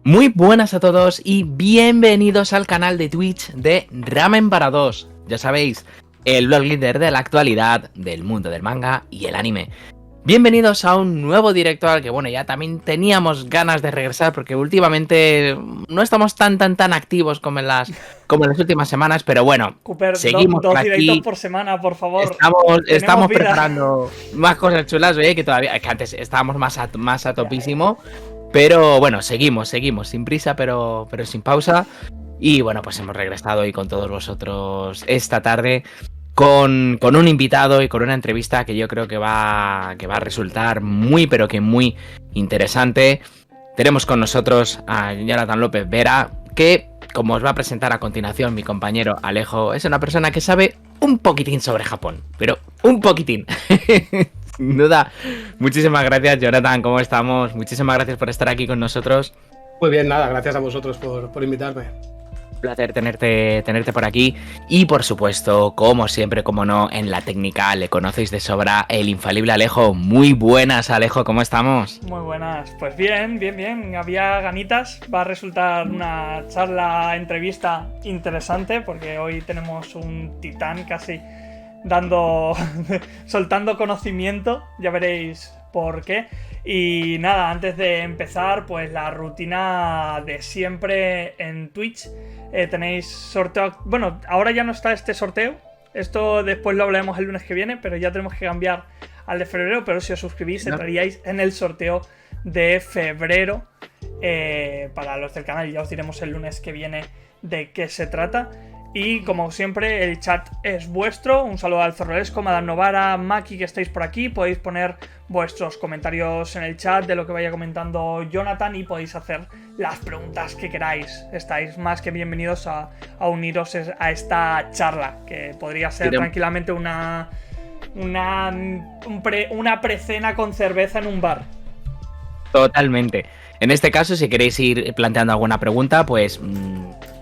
Muy buenas a todos y bienvenidos al canal de Twitch de Ramen para Dos. Ya sabéis, el blog líder de la actualidad del mundo del manga y el anime. Bienvenidos a un nuevo directo al que, bueno, ya también teníamos ganas de regresar porque últimamente no estamos tan activos como en las últimas semanas, pero bueno, Cooper, seguimos dos por directos aquí. por semana, por favor. Estamos preparando más cosas chulas, oye, que antes estábamos más a topísimo. Pero bueno, seguimos, sin prisa, pero sin pausa. Y bueno, pues hemos regresado hoy con todos vosotros esta tarde con un invitado y con una entrevista que yo creo que va a resultar muy, pero que muy interesante. Tenemos con nosotros a Jonathan López Vera, que, como os va a presentar a continuación mi compañero Alejo, es una persona que sabe un poquitín sobre Japón, pero un poquitín. Sin duda. Muchísimas gracias, Jonathan, ¿cómo estamos? Muchísimas gracias por estar aquí con nosotros. Muy bien, nada, gracias a vosotros por invitarme. Un placer tenerte por aquí. Y por supuesto, como siempre, como no, en la técnica le conocéis de sobra, el infalible Alejo. Muy buenas, Alejo, ¿cómo estamos? Muy buenas, pues bien. Había ganitas, va a resultar una charla, entrevista interesante, porque hoy tenemos un titán casi soltando conocimiento, ya veréis por qué. Y nada, antes de empezar, pues la rutina de siempre en Twitch. Tenéis sorteo. Bueno, ahora ya no está este sorteo. Esto después lo hablaremos el lunes que viene, pero ya tenemos que cambiar al de febrero. Pero si os suscribís, entraríais en el sorteo de febrero para los del canal. Ya os diremos el lunes que viene de qué se trata. Y como siempre, el chat es vuestro. Un saludo al Zorrolesco, Madame Novara, Maki, que estáis por aquí. Podéis poner vuestros comentarios en el chat de lo que vaya comentando Jonathan y podéis hacer las preguntas que queráis. Estáis más que bienvenidos a uniros a esta charla, que podría ser tranquilamente una precena con cerveza en un bar. Totalmente. En este caso, si queréis ir planteando alguna pregunta, pues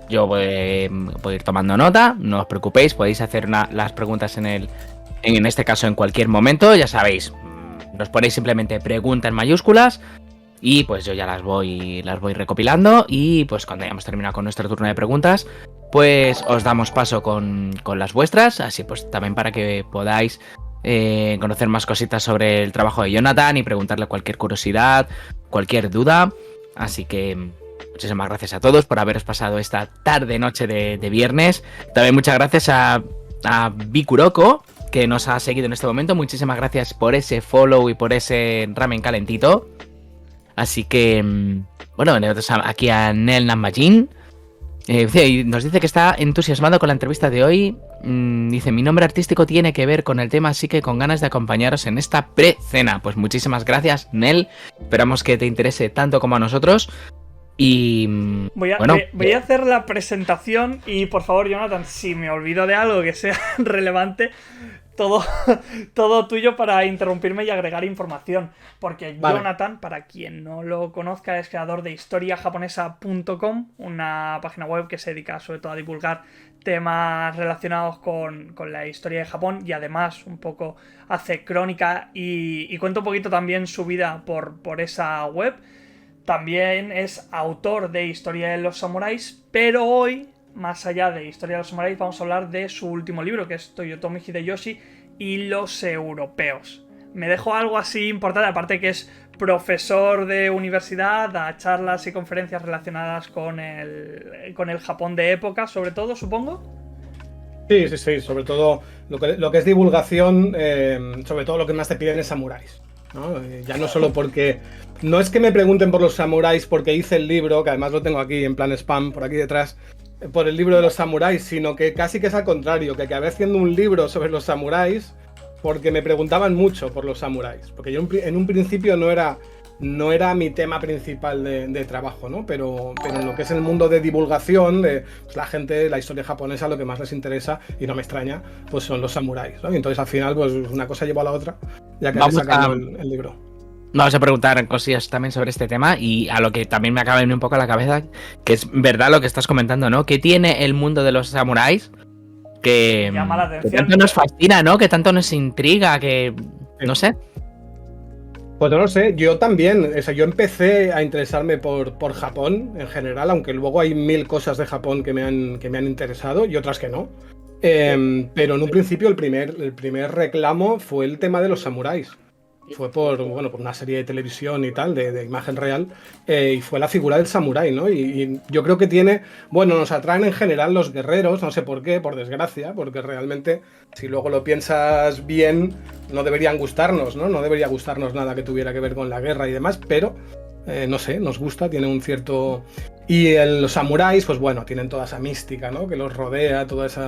yo voy a ir tomando nota, no os preocupéis, podéis hacer las preguntas en este caso en cualquier momento, ya sabéis, nos ponéis simplemente pregunta en mayúsculas y pues yo ya las voy recopilando y pues cuando hayamos terminado con nuestro turno de preguntas, pues os damos paso con las vuestras, así pues también para que podáis conocer más cositas sobre el trabajo de Jonathan y preguntarle cualquier curiosidad, cualquier duda, así que muchísimas gracias a todos por haberos pasado esta tarde-noche de viernes. También muchas gracias a Bikuroko, que nos ha seguido en este momento. Muchísimas gracias por ese follow y por ese ramen calentito. Así que, bueno, aquí a Nel Namajin. Nos dice que está entusiasmado con la entrevista de hoy. Dice, mi nombre artístico tiene que ver con el tema, así que con ganas de acompañaros en esta pre-cena. Pues muchísimas gracias, Nel. Esperamos que te interese tanto como a nosotros. Y voy a hacer la presentación y por favor, Jonathan, si me olvido de algo que sea relevante, todo tuyo para interrumpirme y agregar información, porque vale. Jonathan, para quien no lo conozca, es creador de historiajaponesa.com, una página web que se dedica sobre todo a divulgar temas relacionados con la historia de Japón y además un poco hace crónica y cuenta un poquito también su vida por esa web. También es autor de Historia de los Samuráis, pero hoy, más allá de Historia de los Samuráis, vamos a hablar de su último libro, que es Toyotomi Hideyoshi y los europeos. Me dejo algo así importante, aparte que es profesor de universidad, da charlas y conferencias relacionadas con el Japón de época, sobre todo, supongo. Sí, sobre todo lo que es divulgación, sobre todo lo que más te piden es samuráis, ¿no? Ya no solo porque... No es que me pregunten por los samuráis porque hice el libro, que además lo tengo aquí en plan spam, por aquí detrás, por el libro de los samuráis, sino que casi que es al contrario, que acabé haciendo un libro sobre los samuráis porque me preguntaban mucho por los samuráis. Porque yo en un principio no era mi tema principal de trabajo, ¿no? Pero en lo que es el mundo de divulgación, pues la gente, la historia japonesa, lo que más les interesa, y no me extraña, pues son los samuráis, ¿no? Y entonces al final, pues una cosa llevó a la otra, ya que he sacado el libro. Vamos a preguntar cosillas también sobre este tema y a lo que también me acaba de venir un poco a la cabeza, que es verdad lo que estás comentando, ¿no? ¿Qué tiene el mundo de los samuráis que llama la atención? Que tanto nos fascina, ¿no? Que tanto nos intriga, que no sé. Pues no lo sé, yo también, o sea, yo empecé a interesarme por Japón en general, aunque luego hay 1000 cosas de Japón que me han interesado y otras que no. Pero en un principio el primer reclamo fue el tema de los samuráis. Fue por una serie de televisión y tal, de imagen real, y fue la figura del samurái, ¿no? Y yo creo que nos atraen en general los guerreros, no sé por qué, por desgracia, porque realmente, si luego lo piensas bien, no deberían gustarnos, ¿no? No debería gustarnos nada que tuviera que ver con la guerra y demás, pero, no sé, nos gusta, tiene un cierto... Y los samuráis, pues bueno, tienen toda esa mística, ¿no? Que los rodea, todo ese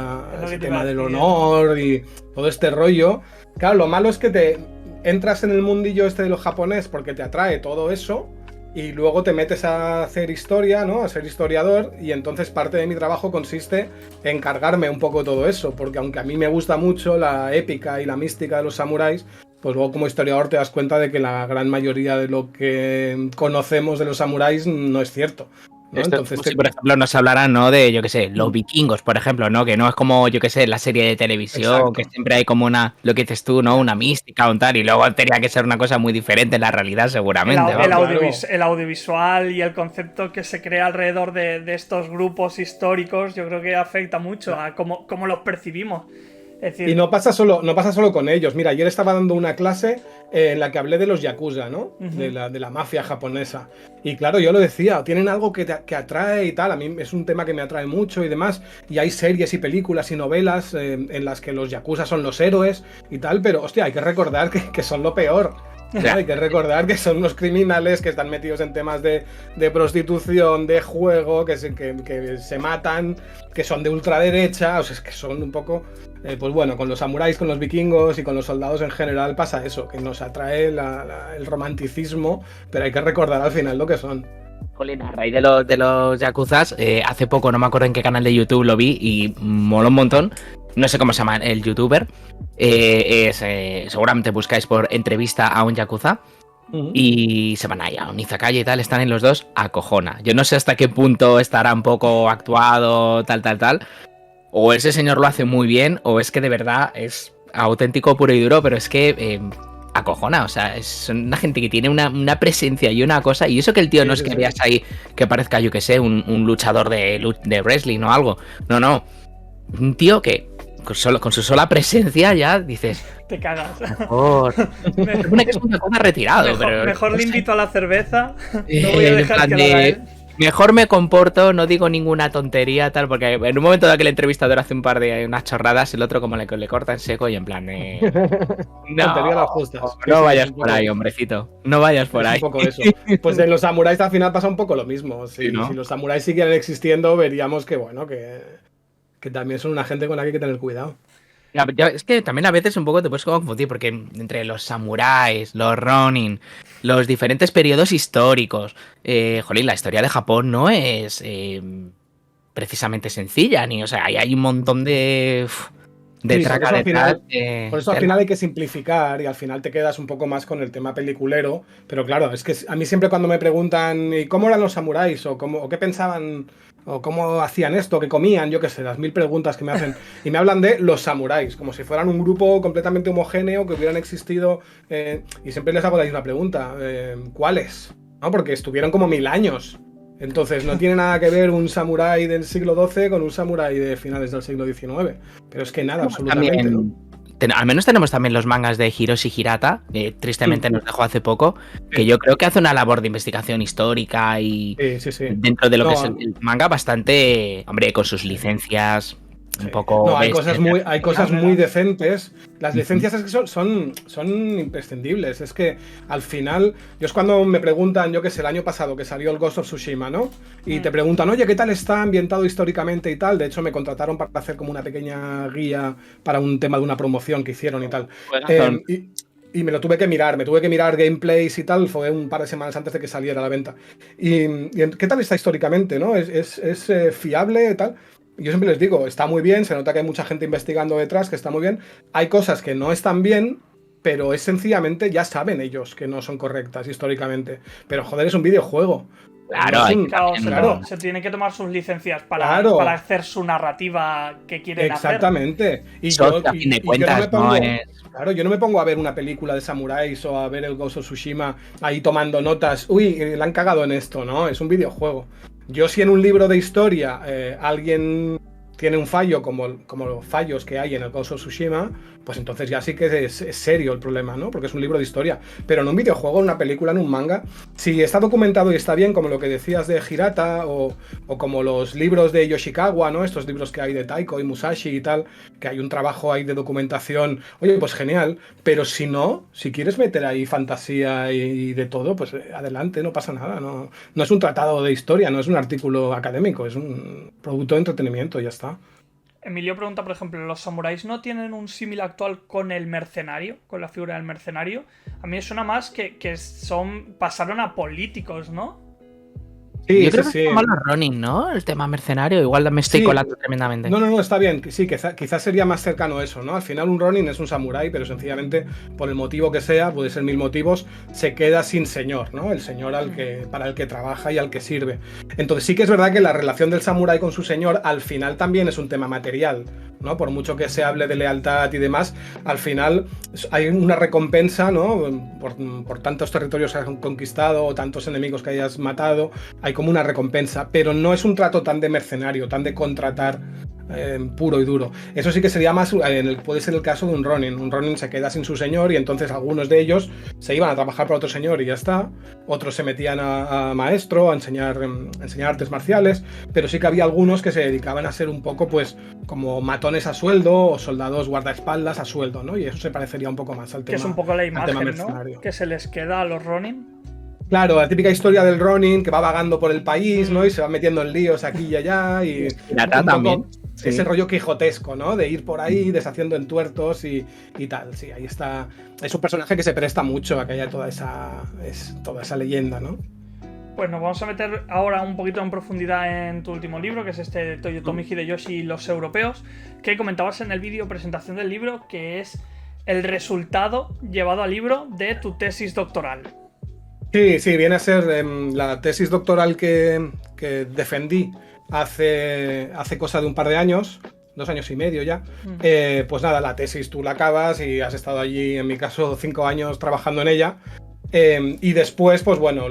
tema del honor y todo este rollo. Claro, lo malo es que entras en el mundillo este de los japonés porque te atrae todo eso y luego te metes a hacer historia, ¿no? A ser historiador, y entonces parte de mi trabajo consiste en cargarme un poco todo eso, porque aunque a mí me gusta mucho la épica y la mística de los samuráis, pues luego como historiador te das cuenta de que la gran mayoría de lo que conocemos de los samuráis no es cierto, ¿no? Esto, Entonces, si por ejemplo nos hablarán, ¿no? De, yo qué sé, los vikingos, por ejemplo, ¿no? Que no es como, yo qué sé, la serie de televisión, exacto. que siempre hay como lo que dices tú, ¿no? Una mística o un tal, y luego tenía que ser una cosa muy diferente en la realidad, seguramente. El audiovisual y el concepto que se crea alrededor de estos grupos históricos, yo creo que afecta mucho a cómo los percibimos. Es decir, y no pasa solo con ellos. Mira, ayer estaba dando una clase en la que hablé de los yakuza, ¿no? De la mafia japonesa. Y claro, yo lo decía, tienen algo que atrae y tal. A mí es un tema que me atrae mucho y demás. Y hay series y películas y novelas en las que los yakuza son los héroes y tal. Pero, hostia, hay que recordar que son lo peor. Hay que recordar que son unos criminales que están metidos en temas de prostitución, de juego, que se matan, que son de ultraderecha. O sea, es que son un poco... pues bueno, con los samuráis, con los vikingos y con los soldados en general pasa eso, que nos atrae el romanticismo, pero hay que recordar al final lo que son. Jolín, a raíz de los yakuzas, hace poco, no me acuerdo en qué canal de YouTube lo vi y moló un montón. No sé cómo se llama el youtuber. Seguramente buscáis por entrevista a un yakuza. Y se van ahí a un izakaya y tal, están en los dos, acojona. Yo no sé hasta qué punto estará un poco actuado, tal. O ese señor lo hace muy bien, o es que de verdad es auténtico, puro y duro, pero es que acojona. O sea, es una gente que tiene una presencia y una cosa. Y eso que el tío no es que veas ahí que parezca, yo que sé, un luchador de wrestling o algo. No. Un tío que con su sola presencia ya dices... Te cagas. Mejor. que es una cosa retirado. Mejor no le sé. invito a la cerveza. No voy a dejar que lo haga él. Mejor me comporto, no digo ninguna tontería, tal, porque en un momento de que el entrevistador hace un par de unas chorradas, el otro como le corta en seco y en plan Tontería las justas. No vayas por ahí, hombrecito. No vayas por ahí. Un poco eso. Pues en los samuráis al final pasa un poco lo mismo. Sí, ¿no? Si los samuráis siguieran existiendo, veríamos que bueno, que también son una gente con la que hay que tener cuidado. Es que también a veces un poco te puedes confundir, porque entre los samuráis, los ronin, los diferentes periodos históricos, jolín, la historia de Japón no es precisamente sencilla, o sea, hay un montón de traca detrás. Por eso al final hay que simplificar y al final te quedas un poco más con el tema peliculero, pero claro, es que a mí siempre cuando me preguntan ¿y cómo eran los samuráis? o qué pensaban, o cómo hacían esto, qué comían, yo qué sé, las 1000 preguntas que me hacen, y me hablan de los samuráis, como si fueran un grupo completamente homogéneo que hubieran existido, y siempre les hago la misma pregunta, ¿cuáles? ¿No? Porque estuvieron como 1000 años. Entonces no tiene nada que ver un samurái del siglo XII con un samurái de finales del siglo XIX. Pero es que nada, absolutamente. También, ¿no? Al menos tenemos también los mangas de Hiroshi Hirata, que tristemente nos dejó hace poco, que yo creo que hace una labor de investigación histórica y dentro de lo que es el manga bastante, hombre, con sus licencias... Un poco. No, hay cosas muy decentes. Las licencias es que son imprescindibles. Es que al final, yo es cuando me preguntan, yo que sé, el año pasado que salió el Ghost of Tsushima, ¿no? Y te preguntan, oye, ¿qué tal está ambientado históricamente y tal? De hecho, me contrataron para hacer como una pequeña guía para un tema de una promoción que hicieron y tal. Y me lo tuve que mirar, gameplays y tal, fue un par de semanas antes de que saliera a la venta. Y ¿qué tal está históricamente, no? ¿Es fiable y tal? Yo siempre les digo, está muy bien, se nota que hay mucha gente investigando detrás, que está muy bien. Hay cosas que no están bien, pero es sencillamente, ya saben ellos que no son correctas históricamente. Pero joder, es un videojuego. Claro, se tienen que tomar sus licencias para hacer su narrativa que quieren hacer. Exactamente. Y yo, a fin de cuentas, no es... Claro, yo no me pongo a ver una película de samuráis o a ver el Ghost of Tsushima ahí tomando notas. Uy, le han cagado en esto, ¿no? Es un videojuego. Yo si en un libro de historia alguien tiene un fallo como los fallos que hay en el Ghost of Tsushima, pues entonces ya sí que es serio el problema, ¿no? Porque es un libro de historia. Pero en un videojuego, en una película, en un manga, si está documentado y está bien, como lo que decías de Hirata o como los libros de Yoshikawa, ¿no? Estos libros que hay de Taiko y Musashi y tal, que hay un trabajo ahí de documentación, oye, pues genial. Pero si no, si quieres meter ahí fantasía y de todo, pues adelante, no pasa nada. No es un tratado de historia, no es un artículo académico, es un producto de entretenimiento, ya está. Emilio pregunta, por ejemplo, ¿los samuráis no tienen un símil actual con el mercenario? Con la figura del mercenario. A mí me suena más que pasaron a políticos, ¿no? Sí, yo creo que sí. es como los Ronin, ¿no? El tema mercenario. Igual me estoy colando tremendamente. No, está bien. Sí, quizás sería más cercano a eso, ¿no? Al final un Ronin es un samurái, pero sencillamente, por el motivo que sea, puede ser mil motivos, se queda sin señor, ¿no? El señor para el que trabaja y al que sirve. Entonces sí que es verdad que la relación del samurái con su señor al final también es un tema material, ¿no? Por mucho que se hable de lealtad y demás, al final hay una recompensa, ¿no? Por tantos territorios que has conquistado o tantos enemigos que hayas matado, hay como una recompensa, pero no es un trato tan de mercenario, tan de contratar puro y duro. Eso sí que sería más, puede ser el caso de un Ronin. Un Ronin se queda sin su señor y entonces algunos de ellos se iban a trabajar para otro señor y ya está. Otros se metían a maestro, a enseñar artes marciales, pero sí que había algunos que se dedicaban a ser un poco pues como matones a sueldo o soldados guardaespaldas a sueldo, ¿no? Y eso se parecería un poco más al tema. Que es un poco la imagen, ¿no? Que se les queda a los Ronin. Claro, la típica historia del Ronin que va vagando por el país, ¿no? Y se va metiendo en líos aquí y allá. Y también. Sí. Ese rollo quijotesco, ¿no? De ir por ahí deshaciendo entuertos y tal. Sí, ahí está. Es un personaje que se presta mucho a que haya toda esa leyenda, ¿no? Pues nos vamos a meter ahora un poquito en profundidad en tu último libro, que es este de Toyotomi Hideyoshi y los europeos, que comentabas en el vídeo presentación del libro, que es el resultado llevado al libro de tu tesis doctoral. Sí, viene a ser la tesis doctoral que defendí hace cosa de un par de años, 2 años y medio ya. Pues nada, la tesis tú la acabas y has estado allí, en mi caso, 5 años trabajando en ella. Y después, pues bueno,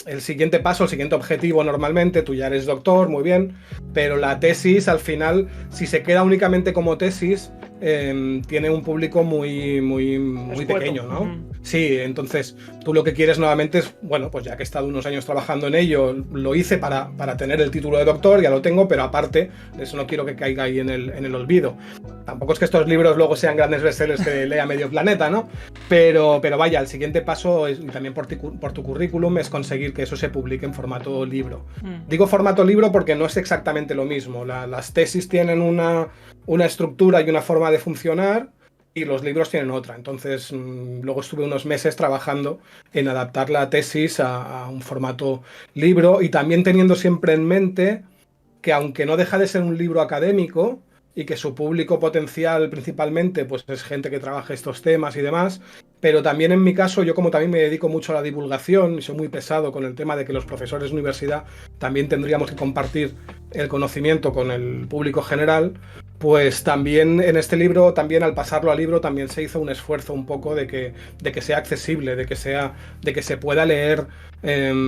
el siguiente paso, el siguiente objetivo normalmente, tú ya eres doctor, muy bien, pero la tesis al final, si se queda únicamente como tesis, tiene un público muy pequeño, ¿no? Sí, entonces tú lo que quieres nuevamente es, bueno, pues ya que he estado unos años trabajando en ello, lo hice para tener el título de doctor, ya lo tengo, pero aparte de eso no quiero que caiga ahí en el olvido. Tampoco es que estos libros luego sean grandes bestsellers que lea medio planeta, ¿no? Pero vaya, el siguiente paso, y también por tu currículum, es conseguir que eso se publique en formato libro. Digo formato libro porque no es exactamente lo mismo. Las tesis tienen una estructura y una forma de funcionar, y los libros tienen otra. Entonces, luego estuve unos meses trabajando en adaptar la tesis a un formato libro, y también teniendo siempre en mente que, aunque no deja de ser un libro académico y que su público potencial principalmente pues es gente que trabaja estos temas y demás, pero también en mi caso, yo como también me dedico mucho a la divulgación y soy muy pesado con el tema de que los profesores de universidad también tendríamos que compartir el conocimiento con el público general, pues también en este libro, también al pasarlo al libro, también se hizo un esfuerzo un poco de que sea accesible, de que se pueda leer,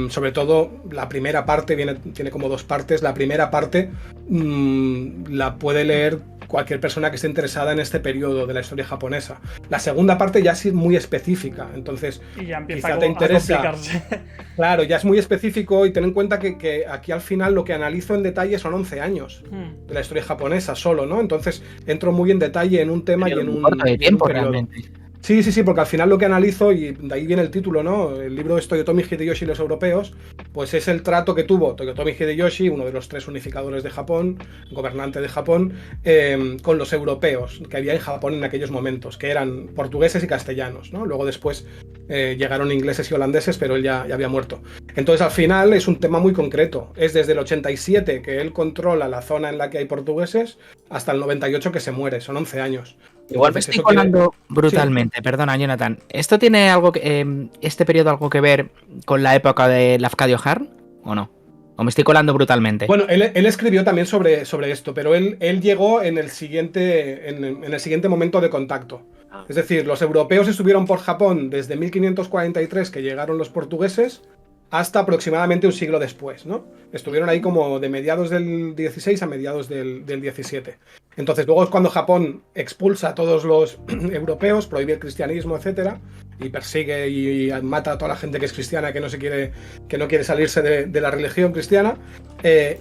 sobre todo la primera parte, tiene como 2 partes. La primera parte la puede leer cualquier persona que esté interesada en este periodo de la historia japonesa. La segunda parte ya es muy específica, entonces y ya empieza quizá te interesa. A complicarse. Claro, ya es muy específico, y ten en cuenta que aquí al final lo que analizo en detalle son 11 años de la historia japonesa solo, ¿no? Entonces entro muy en detalle en un tema y en un corto de tiempo periodo. realmente. Sí, porque al final lo que analizo, y de ahí viene el título, ¿no? El libro es Toyotomi Hideyoshi y los europeos, pues es el trato que tuvo Toyotomi Hideyoshi, uno de los 3 unificadores de Japón, gobernante de Japón, con los europeos que había en Japón en aquellos momentos, que eran portugueses y castellanos, ¿no? Luego después llegaron ingleses y holandeses, pero él ya había muerto. Entonces al final es un tema muy concreto. Es desde el 87 que él controla la zona en la que hay portugueses hasta el 98 que se muere, son 11 años. Igual me estoy colando brutalmente, sí. Perdona, Jonathan. ¿Esto tiene algo este periodo algo que ver con la época de Lafcadio Hearn o no? ¿O me estoy colando brutalmente? Bueno, él escribió también sobre esto, pero él llegó en el siguiente momento de contacto. Es decir, los europeos estuvieron por Japón desde 1543, que llegaron los portugueses, hasta aproximadamente un siglo después, ¿no? Estuvieron ahí como de mediados del 16 a mediados del 17. Entonces, luego es cuando Japón expulsa a todos los europeos, prohíbe el cristianismo, etcétera, y persigue y mata a toda la gente que es cristiana, que no quiere salirse de la religión cristiana.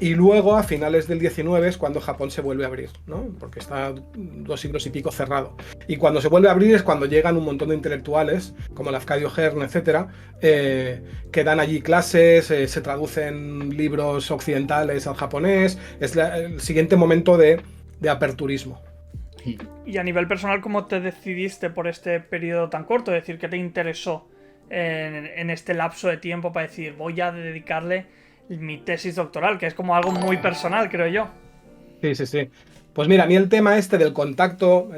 Y luego, a finales del 19, es cuando Japón se vuelve a abrir, ¿no? Porque está 2 siglos y pico cerrado. Y cuando se vuelve a abrir es cuando llegan un montón de intelectuales, como Lafcadio Hearn, etcétera, que dan allí clases, se traducen libros occidentales al japonés. Es el siguiente momento de aperturismo. Y a nivel personal, ¿cómo te decidiste por este periodo tan corto? Es decir, ¿qué te interesó en este lapso de tiempo para decir, voy a dedicarle mi tesis doctoral? Que es como algo muy personal, creo yo. Sí. Pues mira, a mí el tema este del contacto,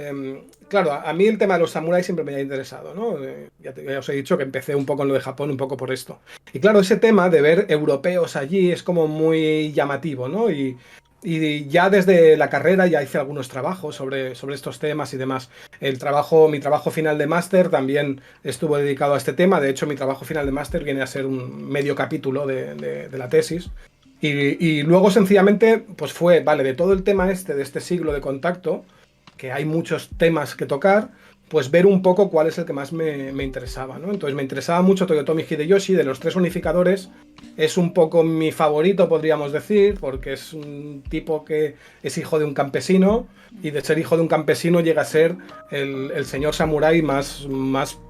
claro, a mí el tema de los samuráis siempre me ha interesado, ¿no? Ya os he dicho que empecé un poco en lo de Japón, un poco por esto. Y claro, ese tema de ver europeos allí es como muy llamativo, ¿no? Y ya desde la carrera ya hice algunos trabajos sobre estos temas y demás. Mi trabajo final de máster también estuvo dedicado a este tema. De hecho, mi trabajo final de máster viene a ser un medio capítulo de la tesis. Y luego sencillamente, pues fue, vale, de todo el tema de este siglo de contacto, que hay muchos temas que tocar, pues ver un poco cuál es el que más me interesaba, ¿no? Entonces me interesaba mucho Toyotomi Hideyoshi. De los 3 unificadores es un poco mi favorito, podríamos decir, porque es un tipo que es hijo de un campesino, y de ser hijo de un campesino llega a ser el señor samurái más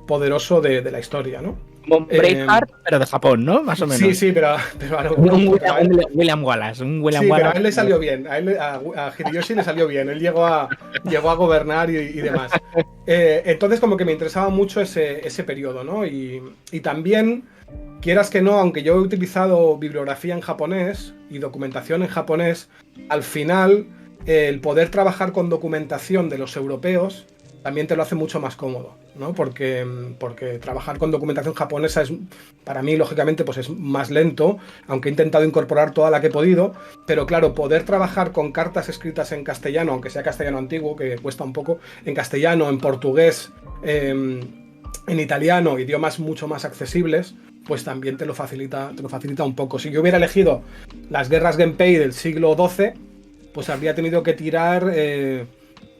poderoso de la historia, ¿no? Como Braveheart, pero de Japón, ¿no? Más o menos. Sí, pero William Wallace. Pero a él le salió bien. A Hideyoshi le salió bien. Él llegó a gobernar y demás. Entonces, como que me interesaba mucho ese periodo, ¿no? Y también, quieras que no, aunque yo he utilizado bibliografía en japonés y documentación en japonés, al final, el poder trabajar con documentación de los europeos también te lo hace mucho más cómodo, ¿no? Porque trabajar con documentación japonesa es, para mí, lógicamente, pues es más lento, aunque he intentado incorporar toda la que he podido, pero claro, poder trabajar con cartas escritas en castellano, aunque sea castellano antiguo, que cuesta un poco, en castellano, en portugués, en italiano, idiomas mucho más accesibles, pues también te lo facilita un poco. Si yo hubiera elegido las guerras Genpei del siglo XII, pues habría tenido que tirar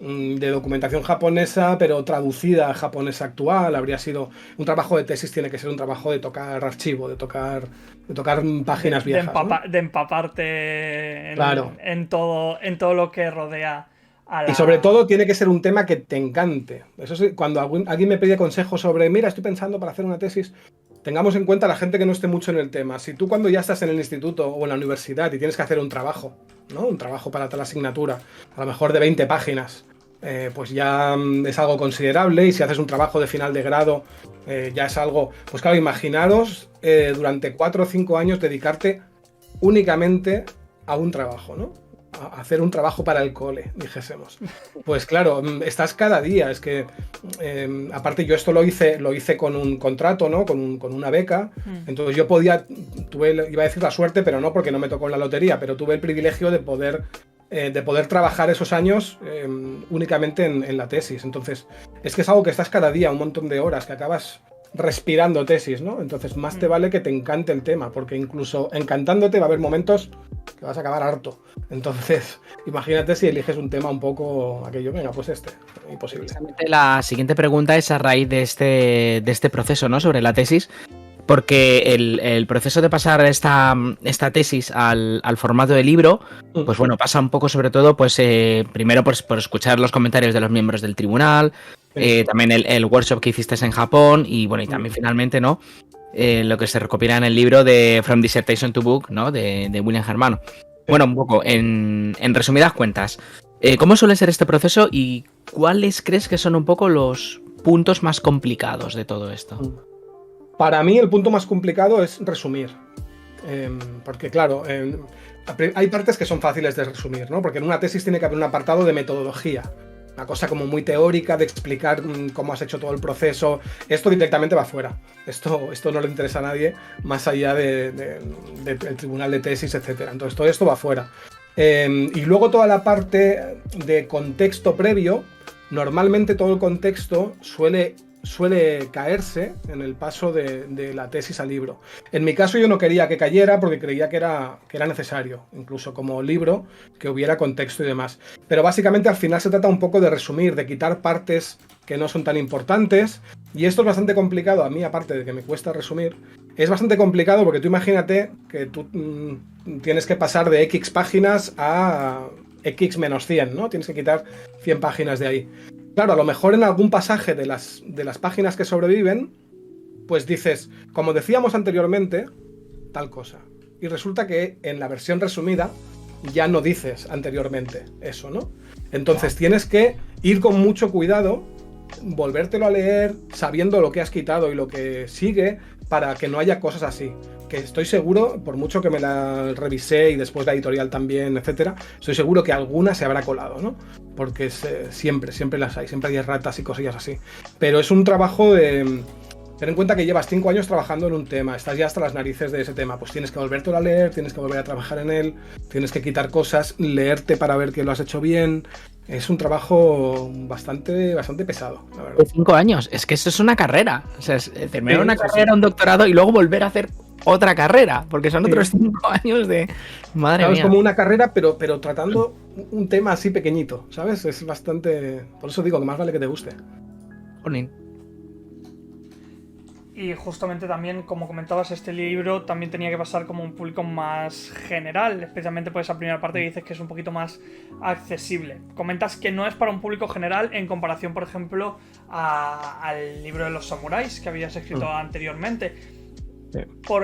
de documentación japonesa, pero traducida a japonés actual. Habría sido un trabajo de tesis, tiene que ser un trabajo de tocar archivo, de tocar páginas viejas, de empaparte claro, en todo lo que rodea a la... Y sobre todo tiene que ser un tema que te encante. Eso sí, cuando alguien me pide consejos sobre, mira, estoy pensando para hacer una tesis, tengamos en cuenta a la gente que no esté mucho en el tema. Si tú, cuando ya estás en el instituto o en la universidad y tienes que hacer un trabajo, ¿no? Un trabajo para tal asignatura, a lo mejor de 20 páginas, pues ya es algo considerable. Y si haces un trabajo de final de grado, ya es algo... Pues claro, imaginaros durante 4 o 5 años dedicarte únicamente a un trabajo, ¿no? A hacer un trabajo para el cole, dijésemos. Pues claro, estás cada día. Es que, aparte, yo esto lo hice con un contrato, ¿no? Con una beca. Entonces yo iba a decir la suerte, pero no, porque no me tocó en la lotería, pero tuve el privilegio de poder trabajar esos años únicamente en la tesis. Entonces, es que es algo que estás cada día, un montón de horas, que acabas respirando tesis, ¿no? Entonces, más te vale que te encante el tema, porque incluso encantándote va a haber momentos que vas a acabar harto. Entonces, imagínate si eliges un tema un poco aquello, venga, pues imposible. La siguiente pregunta es a raíz de este proceso, ¿no? Sobre la tesis. Porque el proceso de pasar esta tesis al formato de libro, pues bueno, pasa un poco sobre todo, pues primero pues, por escuchar los comentarios de los miembros del tribunal, también el workshop que hiciste en Japón y bueno, y también finalmente, ¿no? Lo que se recopila en el libro de From Dissertation to Book, ¿no? De William Germano. Bueno, un poco, en resumidas cuentas, ¿cómo suele ser este proceso y cuáles crees que son un poco los puntos más complicados de todo esto? Para mí el punto más complicado es resumir, porque claro, hay partes que son fáciles de resumir, ¿no? Porque en una tesis tiene que haber un apartado de metodología, una cosa como muy teórica de explicar cómo has hecho todo el proceso. Esto directamente va fuera, esto no le interesa a nadie más allá del tribunal de tesis, etcétera. Entonces todo esto va fuera. Y luego toda la parte de contexto previo, normalmente todo el contexto suele caerse en el paso de la tesis al libro. En mi caso yo no quería que cayera porque creía que era necesario, incluso como libro, que hubiera contexto y demás. Pero básicamente al final se trata un poco de resumir, de quitar partes que no son tan importantes, y esto es bastante complicado. A mí, aparte de que me cuesta resumir, es bastante complicado porque tú imagínate que tú tienes que pasar de X páginas a X menos 100, ¿no? Tienes que quitar 100 páginas de ahí. Claro, a lo mejor en algún pasaje de las páginas que sobreviven, pues dices, como decíamos anteriormente, tal cosa. Y resulta que en la versión resumida ya no dices anteriormente eso, ¿no? Entonces tienes que ir con mucho cuidado, volvértelo a leer sabiendo lo que has quitado y lo que sigue, para que no haya cosas así. Que estoy seguro, por mucho que me la revisé y después la editorial también, etcétera, estoy seguro que alguna se habrá colado, ¿no? Porque siempre las hay, siempre hay erratas y cosillas así. Pero es un trabajo de... Ten en cuenta que llevas 5 años trabajando en un tema, estás ya hasta las narices de ese tema, pues tienes que volvértelo a leer, tienes que volver a trabajar en él, tienes que quitar cosas, leerte para ver que lo has hecho bien. Es un trabajo bastante pesado, la verdad. 5 años, es que eso es una carrera. O sea, terminar una carrera, un doctorado y luego volver a hacer otra carrera, porque son otros 5 años de... Madre mía. Es como una carrera, pero tratando un tema así pequeñito, ¿sabes? Es bastante... Por eso digo que más vale que te guste. Joder. Y justamente también, como comentabas, este libro también tenía que pasar como un público más general, especialmente por esa primera parte que dices que es un poquito más accesible. Comentas que no es para un público general en comparación, por ejemplo, al libro de los samuráis que habías escrito anteriormente. Sí.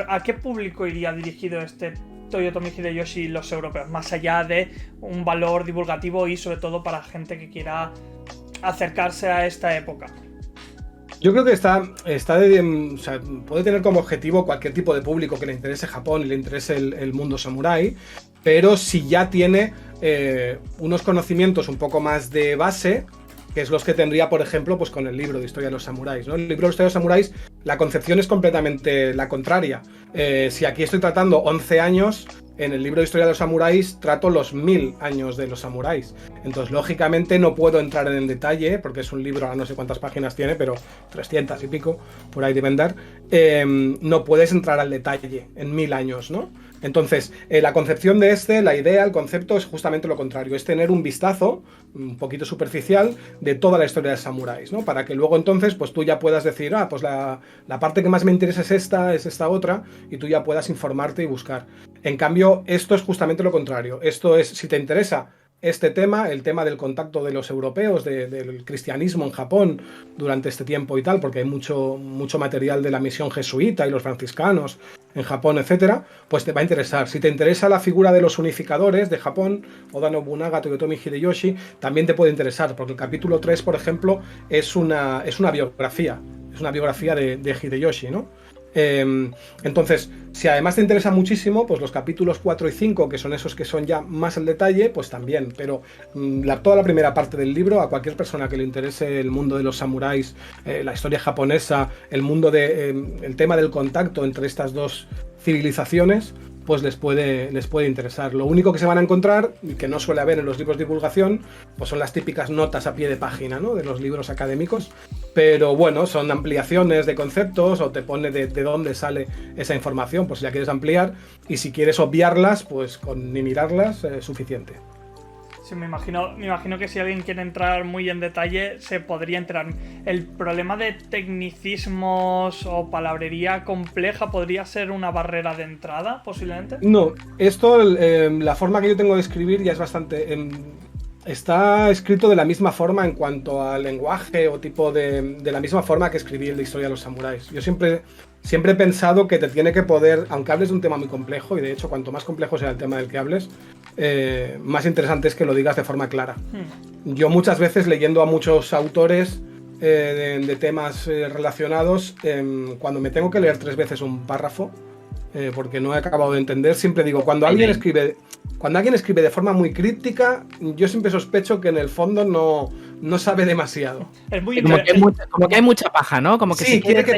¿A qué público iría dirigido este Toyotomi Hideyoshi y los europeos? Más allá de un valor divulgativo y sobre todo para gente que quiera acercarse a esta época. Yo creo que o sea, puede tener como objetivo cualquier tipo de público que le interese Japón y le interese el mundo samurái, pero si ya tiene unos conocimientos un poco más de base, que es los que tendría, por ejemplo, pues con el libro de Historia de los Samuráis, ¿no? El libro de Historia de los Samuráis, la concepción es completamente la contraria. Si aquí estoy tratando 11 años, en el libro de Historia de los Samuráis trato los 1000 años de los samuráis. Entonces, lógicamente, no puedo entrar en el detalle, porque es un libro, ahora no sé cuántas páginas tiene, pero 300 y pico, por ahí deben dar. No puedes entrar al detalle en 1000 años, ¿no? Entonces, la concepción de la idea, el concepto es justamente lo contrario, es tener un vistazo un poquito superficial de toda la historia de samuráis, ¿no? Para que luego entonces pues tú ya puedas decir, pues la parte que más me interesa es esta otra, y tú ya puedas informarte y buscar. En cambio, esto es justamente lo contrario. Esto es, si te interesa este tema, el tema del contacto de los europeos, del cristianismo en Japón durante este tiempo y tal, porque hay mucho material de la misión jesuita y los franciscanos en Japón, etcétera, pues te va a interesar. Si te interesa la figura de los unificadores de Japón, Oda Nobunaga, Toyotomi Hideyoshi, también te puede interesar, porque el capítulo 3, por ejemplo, es una biografía. Es una biografía de Hideyoshi, ¿no? Entonces, si además te interesa muchísimo, pues los capítulos 4 y 5, que son esos que son ya más el detalle, pues también. Pero toda la primera parte del libro, a cualquier persona que le interese el mundo de los samuráis, la historia japonesa, el mundo el tema del contacto entre estas dos civilizaciones, pues les puede interesar. Lo único que se van a encontrar, y que no suele haber en los libros de divulgación, pues son las típicas notas a pie de página, ¿no? De los libros académicos. Pero bueno, son ampliaciones de conceptos, o te pone de dónde sale esa información, pues si la quieres ampliar, y si quieres obviarlas, pues con ni mirarlas es suficiente. Sí, me imagino que si alguien quiere entrar muy en detalle se podría entrar. ¿El problema de tecnicismos o palabrería compleja podría ser una barrera de entrada, posiblemente? No, esto, la forma que yo tengo de escribir ya es bastante... está escrito de la misma forma en cuanto al lenguaje o tipo de la misma forma que escribí el de Historia de los Samuráis. Yo siempre he pensado que te tiene que poder, aunque hables de un tema muy complejo, y de hecho cuanto más complejo sea el tema del que hables, más interesante es que lo digas de forma clara. Yo muchas veces, leyendo a muchos autores de temas relacionados, cuando me tengo que leer 3 veces un párrafo, porque no he acabado de entender, siempre digo, cuando alguien escribe de forma muy críptica, yo siempre sospecho que en el fondo no sabe demasiado. Es muy como que hay mucha paja, ¿no? Como que sí, se quiere que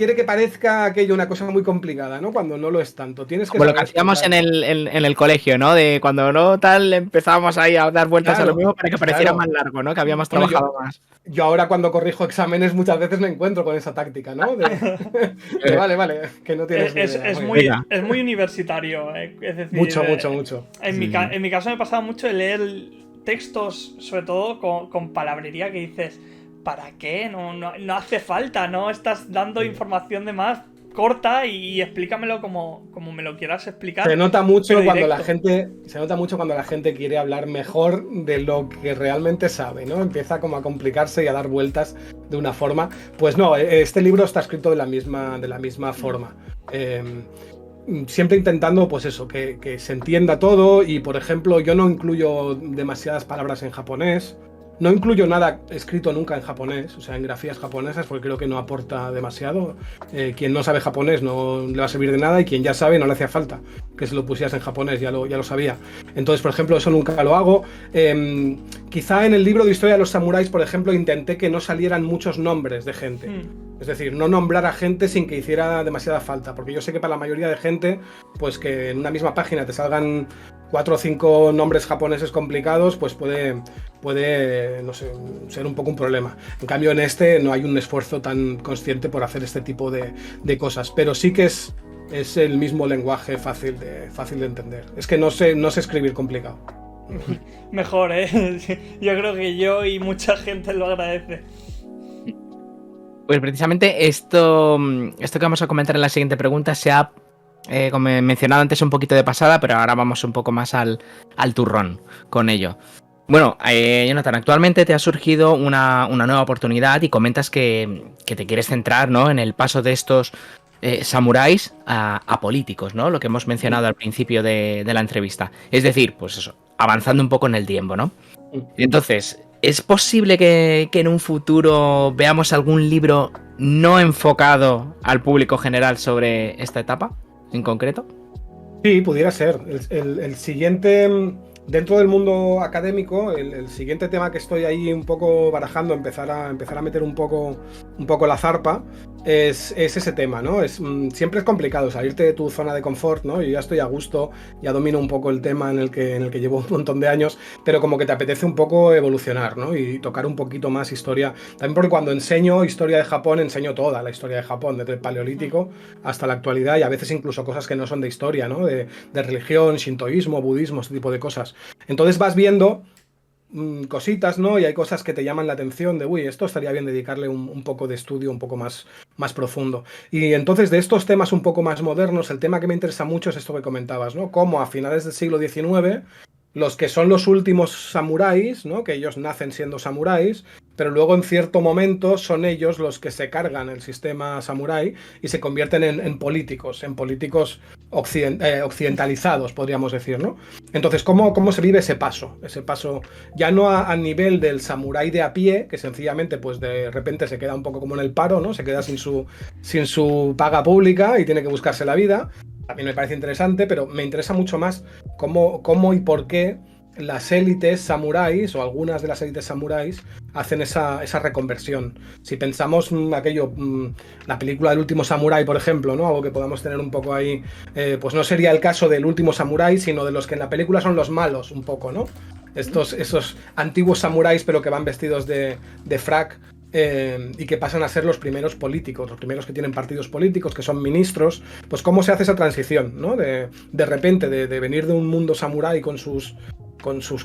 quiere que parezca aquello una cosa muy complicada, ¿no? Cuando no lo es tanto. Tienes que Como lo que saber hacíamos en explicar. el colegio, ¿no? De cuando no tal empezábamos ahí a dar vueltas a lo Claro, mismo para que pareciera claro. más largo, ¿no? Que habíamos Bueno, trabajado más. yo ahora cuando corrijo exámenes muchas veces me encuentro con esa táctica, ¿no? De vale, que no tienes ni idea. Muy bien. Venga. es muy universitario. Es decir, Mucho, mucho, mucho. en mi caso me pasaba mucho de leer textos, sobre todo con palabrería que dices, ¿para qué? No hace falta, no estás dando información de más, corta y explícamelo como me lo quieras explicar. Se nota mucho pero cuando la directo. gente quiere hablar mejor de lo que realmente sabe, ¿no? Empieza como a complicarse y a dar vueltas de una forma. Pues no, este libro está escrito de la misma forma. Siempre intentando, pues eso, que se entienda todo. Y por ejemplo, yo no incluyo demasiadas palabras en japonés. No incluyo nada escrito nunca en japonés, o sea, en grafías japonesas, porque creo que no aporta demasiado. Quien no sabe japonés no le va a servir de nada, y quien ya sabe no le hacía falta que se lo pusieras en japonés, ya lo sabía. Entonces, por ejemplo, eso nunca lo hago. Quizá en el libro de historia de los samuráis, por ejemplo, intenté que no salieran muchos nombres de gente. Es decir, no nombrar a gente sin que hiciera demasiada falta, porque yo sé que para la mayoría de gente, pues que en una misma página te salgan 4 o 5 nombres japoneses complicados, pues puede, no sé, ser un poco un problema. En cambio, en este no hay un esfuerzo tan consciente por hacer este tipo de cosas, pero sí que es el mismo lenguaje fácil de entender. Es que no sé escribir complicado. Mejor, ¿eh? Yo creo que yo y mucha gente lo agradece. Pues precisamente esto que vamos a comentar en la siguiente pregunta se ha, como he mencionado antes, un poquito de pasada, pero ahora vamos un poco más al turrón con ello. Bueno, Jonathan, actualmente te ha surgido una nueva oportunidad y comentas que te quieres centrar, ¿no?, en el paso de estos samuráis a políticos, ¿no? Lo que hemos mencionado al principio de la entrevista. Es decir, pues eso, avanzando un poco en el tiempo, ¿no? Entonces, ¿es posible que en un futuro veamos algún libro no enfocado al público general sobre esta etapa en concreto? Sí, pudiera ser. El siguiente, dentro del mundo académico, el siguiente tema que estoy ahí un poco barajando, empezar a meter un poco la zarpa, es ese tema, ¿no? Siempre es complicado salirte de tu zona de confort, ¿no? Yo ya estoy a gusto, ya domino un poco el tema en el que llevo un montón de años, pero como que te apetece un poco evolucionar, ¿no? Y tocar un poquito más historia. También porque cuando enseño historia de Japón, enseño toda la historia de Japón, desde el Paleolítico hasta la actualidad, y a veces incluso cosas que no son de historia, ¿no? De religión, shintoísmo, budismo, este tipo de cosas. Entonces vas viendo cositas, ¿no? Y hay cosas que te llaman la atención de, uy, esto estaría bien dedicarle un poco de estudio un poco más profundo. Y entonces de estos temas un poco más modernos, el tema que me interesa mucho es esto que comentabas, ¿no? Cómo a finales del siglo XIX, los que son los últimos samuráis, ¿no? Que ellos nacen siendo samuráis, pero luego en cierto momento son ellos los que se cargan el sistema samurái y se convierten en políticos occidentalizados, podríamos decir, ¿no? Entonces, ¿cómo se vive ese paso? Ese paso ya no a nivel del samurái de a pie, que sencillamente pues de repente se queda un poco como en el paro, ¿no? Se queda sin su paga pública y tiene que buscarse la vida. También me parece interesante, pero me interesa mucho más cómo y por qué las élites samuráis, o algunas de las élites samuráis, hacen esa reconversión. Si pensamos la película del último samurái, por ejemplo, ¿no? Algo que podamos tener un poco ahí, pues no sería el caso del último samurái, sino de los que en la película son los malos, un poco, ¿no? Esos antiguos samuráis, pero que van vestidos de frac, y que pasan a ser los primeros políticos, los primeros que tienen partidos políticos, que son ministros. Pues cómo se hace esa transición, ¿no? De repente, de venir de un mundo samurái con sus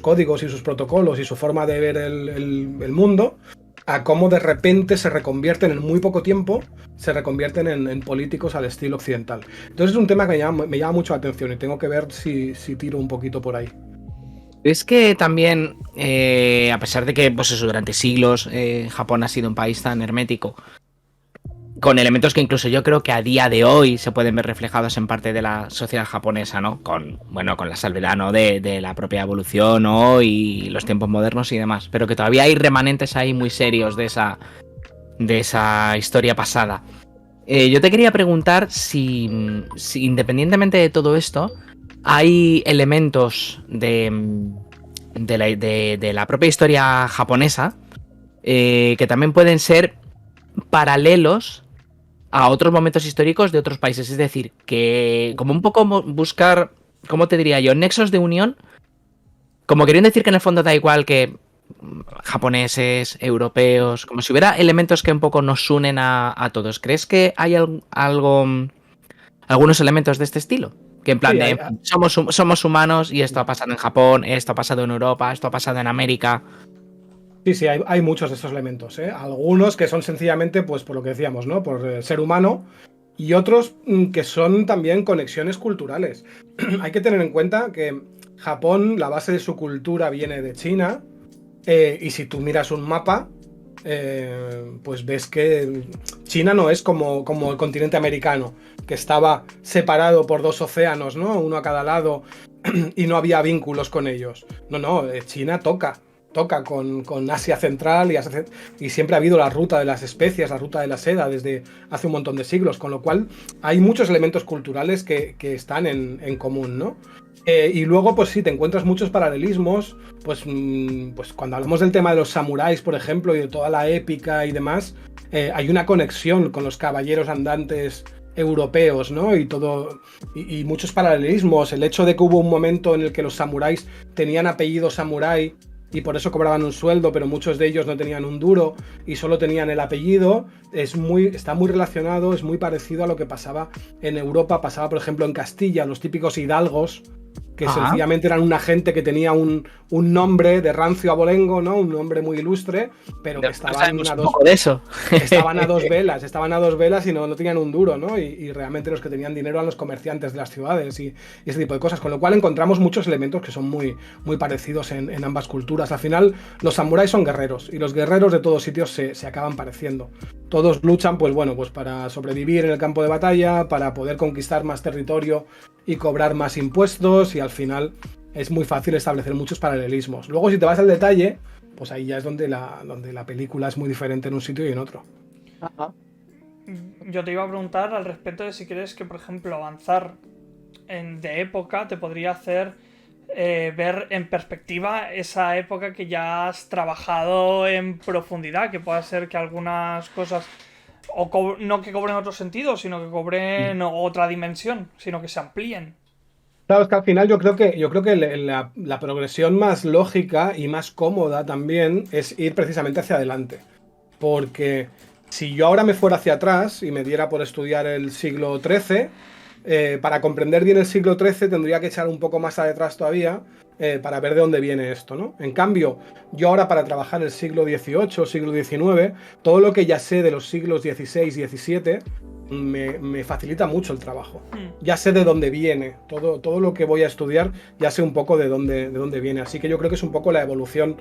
códigos y sus protocolos y su forma de ver el mundo, a cómo de repente se reconvierten en muy poco tiempo, se reconvierten en políticos al estilo occidental. Entonces es un tema que me llama mucho la atención y tengo que ver si tiro un poquito por ahí. Es que también, a pesar de que pues eso, durante siglos Japón ha sido un país tan hermético, con elementos que incluso yo creo que a día de hoy se pueden ver reflejados en parte de la sociedad japonesa, ¿no? Con la salvedad, ¿no?, de la propia evolución, ¿no?, y los tiempos modernos y demás, pero que todavía hay remanentes ahí muy serios de esa historia pasada. Yo te quería preguntar si independientemente de todo esto, hay elementos de la propia historia japonesa que también pueden ser paralelos a otros momentos históricos de otros países. Es decir, que como un poco buscar, ¿cómo te diría yo? Nexos de unión. Como queriendo decir que en el fondo da igual que japoneses, europeos, como si hubiera elementos que un poco nos unen a todos. ¿Crees que hay algunos elementos de este estilo? Que en plan Sí, de somos humanos y esto ha pasado en Japón, esto ha pasado en Europa, esto ha pasado en América. sí, hay muchos de estos elementos, ¿eh? Algunos que son sencillamente, pues por lo que decíamos, ¿no? Por ser humano, y otros que son también conexiones culturales. Hay que tener en cuenta que Japón, la base de su cultura viene de China, y si tú miras un mapa, pues ves que China no es como el continente americano, que estaba separado por 2 océanos, ¿no? Uno a cada lado, y no había vínculos con ellos. No, China toca con Asia Central y siempre ha habido la ruta de las especias, la ruta de la seda desde hace un montón de siglos, con lo cual hay muchos elementos culturales que están en común, ¿no? Y luego, pues sí, te encuentras muchos paralelismos, pues cuando hablamos del tema de los samuráis, por ejemplo, y de toda la épica y demás, hay una conexión con los caballeros andantes europeos, ¿no? Y muchos paralelismos. El hecho de que hubo un momento en el que los samuráis tenían apellido samurái y por eso cobraban un sueldo, pero muchos de ellos no tenían un duro y solo tenían el apellido, está muy relacionado, es muy parecido a lo que pasaba en Europa, pasaba por ejemplo en Castilla, los típicos hidalgos, que sencillamente eran una gente que tenía un nombre de rancio abolengo, ¿no? Un nombre muy ilustre, pero que estaban estaban a 2 velas y no tenían un duro, ¿no? Y realmente los que tenían dinero eran los comerciantes de las ciudades y ese tipo de cosas, con lo cual encontramos muchos elementos que son muy, muy parecidos en ambas culturas. Al final, los samuráis son guerreros y los guerreros de todos sitios se acaban pareciendo. Todos luchan, pues para sobrevivir en el campo de batalla, para poder conquistar más territorio y cobrar más impuestos, y al final es muy fácil establecer muchos paralelismos. Luego, si te vas al detalle, pues ahí ya es donde la película es muy diferente en un sitio y en otro. Ajá. Yo te iba a preguntar al respecto de si crees que, por ejemplo, avanzar de época te podría hacer ver en perspectiva esa época que ya has trabajado en profundidad, que pueda ser que algunas cosas no que cobren otro sentido, sino que cobren otra dimensión, sino que se amplíen. Claro, es que al final yo creo que la progresión más lógica y más cómoda también es ir precisamente hacia adelante. Porque si yo ahora me fuera hacia atrás y me diera por estudiar el siglo XIII, para comprender bien el siglo XIII tendría que echar un poco más atrás todavía para ver de dónde viene esto, ¿no? En cambio, yo ahora para trabajar el siglo XVIII, siglo XIX, todo lo que ya sé de los siglos XVI y XVII me facilita mucho el trabajo. Ya sé de dónde viene, todo lo que voy a estudiar ya sé un poco de dónde viene, así que yo creo que es un poco la evolución